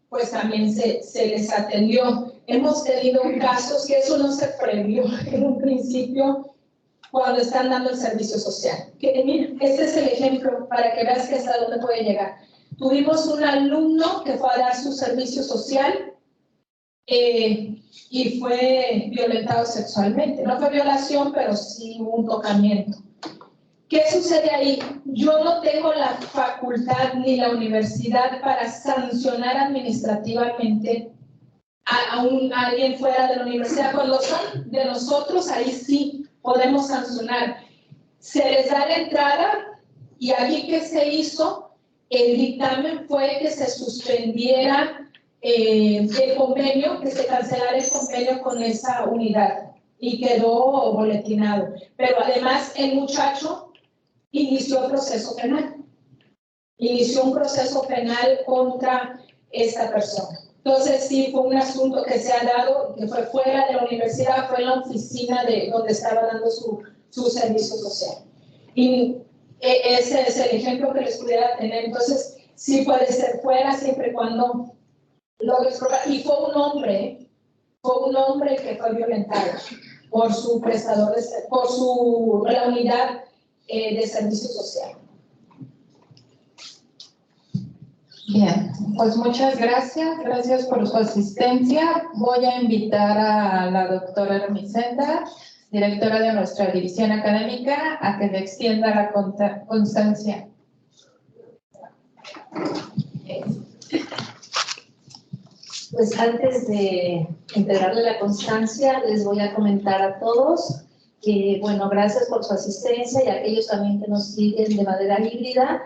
pues también se les atendió. Hemos tenido casos que eso no se previó en un principio cuando están dando el servicio social. Mira, este es el ejemplo para que veas que hasta dónde puede llegar. Tuvimos un alumno que fue a dar su servicio social y fue violentado sexualmente. No fue violación, pero sí hubo un tocamiento. ¿Qué sucede ahí? Yo no tengo la facultad ni la universidad para sancionar administrativamente a alguien fuera de la universidad. Cuando son de nosotros, ahí sí podemos sancionar. Se les da la entrada y aquí, ¿qué se hizo? El dictamen fue que se suspendiera el convenio, que se cancelara el convenio con esa unidad y quedó boletinado. Pero además el muchacho inició proceso penal. Inició un proceso penal contra esta persona. Entonces sí fue un asunto que se ha dado, que fue fuera de la universidad, fue en la oficina de donde estaba dando su servicio social. Y ese es el ejemplo que les pudiera tener. Entonces sí puede ser fuera siempre y cuando logres probar. Y fue un hombre que fue violentado por su prestador, por la unidad de servicio social. Bien, pues muchas gracias. Gracias por su asistencia. Voy a invitar a la doctora Ermicenda, directora de nuestra división académica, a que le extienda la constancia. Pues antes de entregarle la constancia, les voy a comentar a todos que, bueno, gracias por su asistencia y a aquellos también que nos siguen de manera híbrida.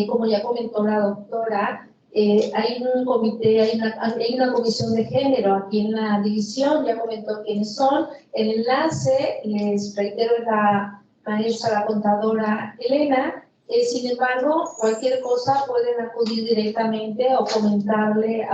Como ya comentó la doctora, hay un comité, hay una comisión de género aquí en la división, ya comentó quiénes son. El enlace, les reitero, es la maestra, la contadora Elena. Sin embargo, cualquier cosa pueden acudir directamente o comentarle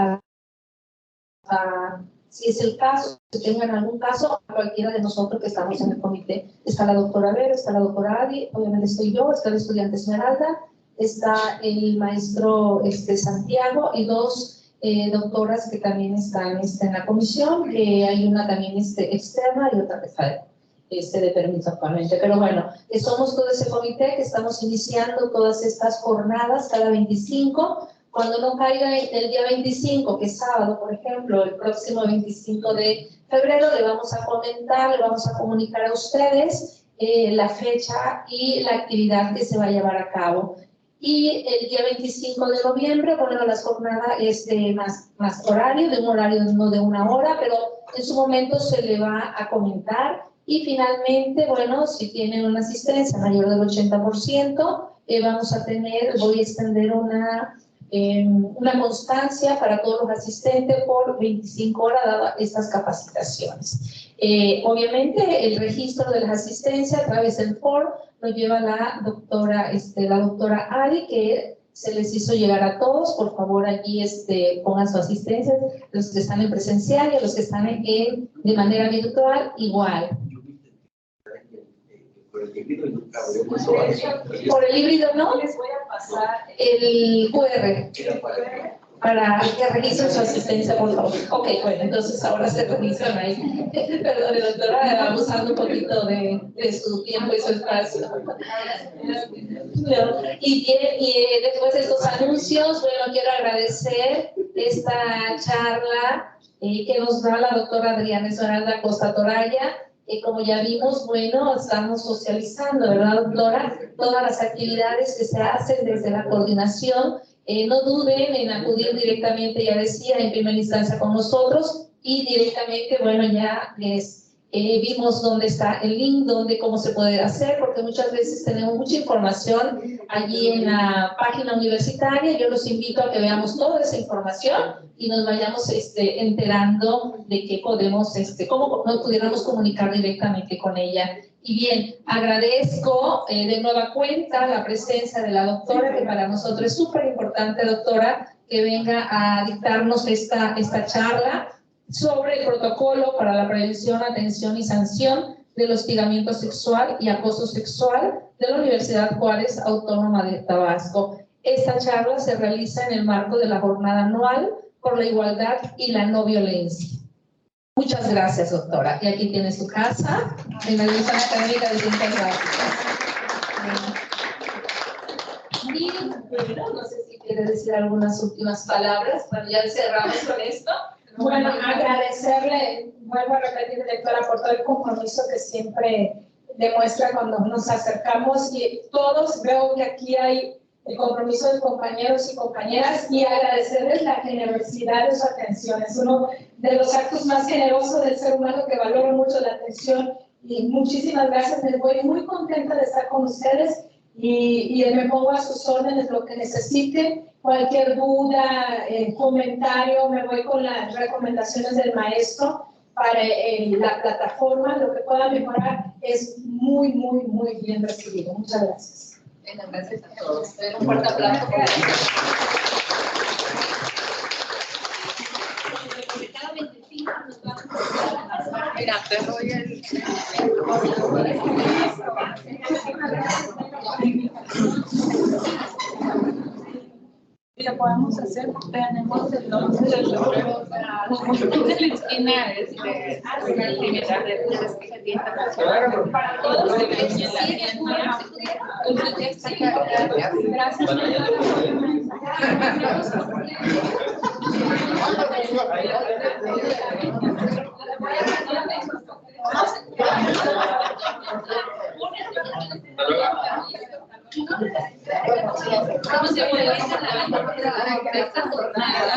si es el caso, si tengan algún caso, a cualquiera de nosotros que estamos en el comité. Está la doctora Vero, está la doctora Adi, obviamente estoy yo, está el estudiante Esmeralda, está el maestro Santiago y dos doctoras que también están en la comisión, que hay una también externa y otra que está de permiso actualmente. Pero bueno, somos todo ese comité que estamos iniciando todas estas jornadas cada 25. Cuando no caiga el día 25, que es sábado, por ejemplo, el próximo 25 de febrero, le vamos a comentar, le vamos a comunicar a ustedes la fecha y la actividad que se va a llevar a cabo. Y el día 25 de noviembre, bueno, la jornada es de más horario, de un horario no de una hora, pero en su momento se le va a comentar. Y finalmente, bueno, si tienen una asistencia mayor del 80%, vamos a voy a extender una constancia para todos los asistentes por 25 horas dadas estas capacitaciones. Obviamente el registro de las asistencias a través del FOR lo lleva la doctora Ari, que se les hizo llegar a todos. Por favor, allí pongan su asistencia, los que están en presencial y los que están de manera virtual igual. Por el híbrido no, les voy a pasar el QR para que revisen su asistencia, por favor. Ok, bueno, entonces ahora se revisan ahí. Perdón, doctora, abusando un poquito de su tiempo y su espacio. Y después de estos anuncios, bueno, quiero agradecer esta charla que nos da la doctora Adriana Esmeralda Costa Toraya. Como ya vimos, bueno, estamos socializando, ¿verdad, doctora? Todas las actividades que se hacen desde la coordinación. No duden en acudir directamente, ya decía, en primera instancia con nosotros y directamente, bueno, ya les vimos dónde está el link, cómo se puede hacer, porque muchas veces tenemos mucha información allí en la página universitaria. Yo los invito a que veamos toda esa información y nos vayamos enterando de qué podemos, cómo nos pudiéramos comunicar directamente con ella. Y bien, agradezco de nueva cuenta la presencia de la doctora, que para nosotros es súper importante, doctora, que venga a dictarnos esta charla sobre el protocolo para la prevención, atención y sanción del hostigamiento sexual y acoso sexual de la Universidad Juárez Autónoma de Tabasco. Esta charla se realiza en el marco de la jornada anual por la igualdad y la no violencia. Muchas gracias, doctora. Y aquí tiene su casa en la División Académica de Ciencias Básicas. Y bueno, no sé si quiere decir algunas últimas palabras, pero ya cerramos con esto. Bueno, agradecerle, vuelvo a repetir, directora, por todo el compromiso que siempre demuestra cuando nos acercamos, y todos veo que aquí hay el compromiso de compañeros y compañeras, y agradecerles la generosidad de su atención. Es uno de los actos más generosos del ser humano, que valoro mucho la atención, y muchísimas gracias. Me voy muy contenta de estar con ustedes y me pongo a sus órdenes lo que necesiten. Cualquier duda, comentario, me voy con las recomendaciones del maestro para la plataforma. Lo que pueda mejorar es muy, muy, muy bien recibido. Muchas gracias. Bueno, gracias a todos. Un fuerte aplauso. Cada 25 nos vamos a... Mira, te doy el... Y lo podemos hacer, tenemos el 11 de febrero en la esquina una actividad de pesquisa internacional para todos los que siguen la ¿Cómo se puede hacer esta jornada?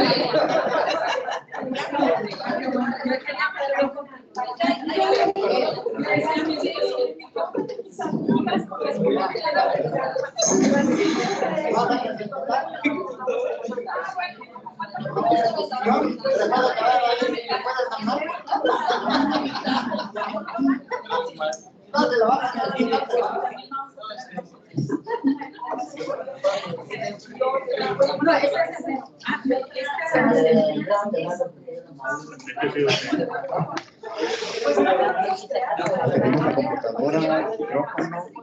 Tenemos una computadora, micrófono.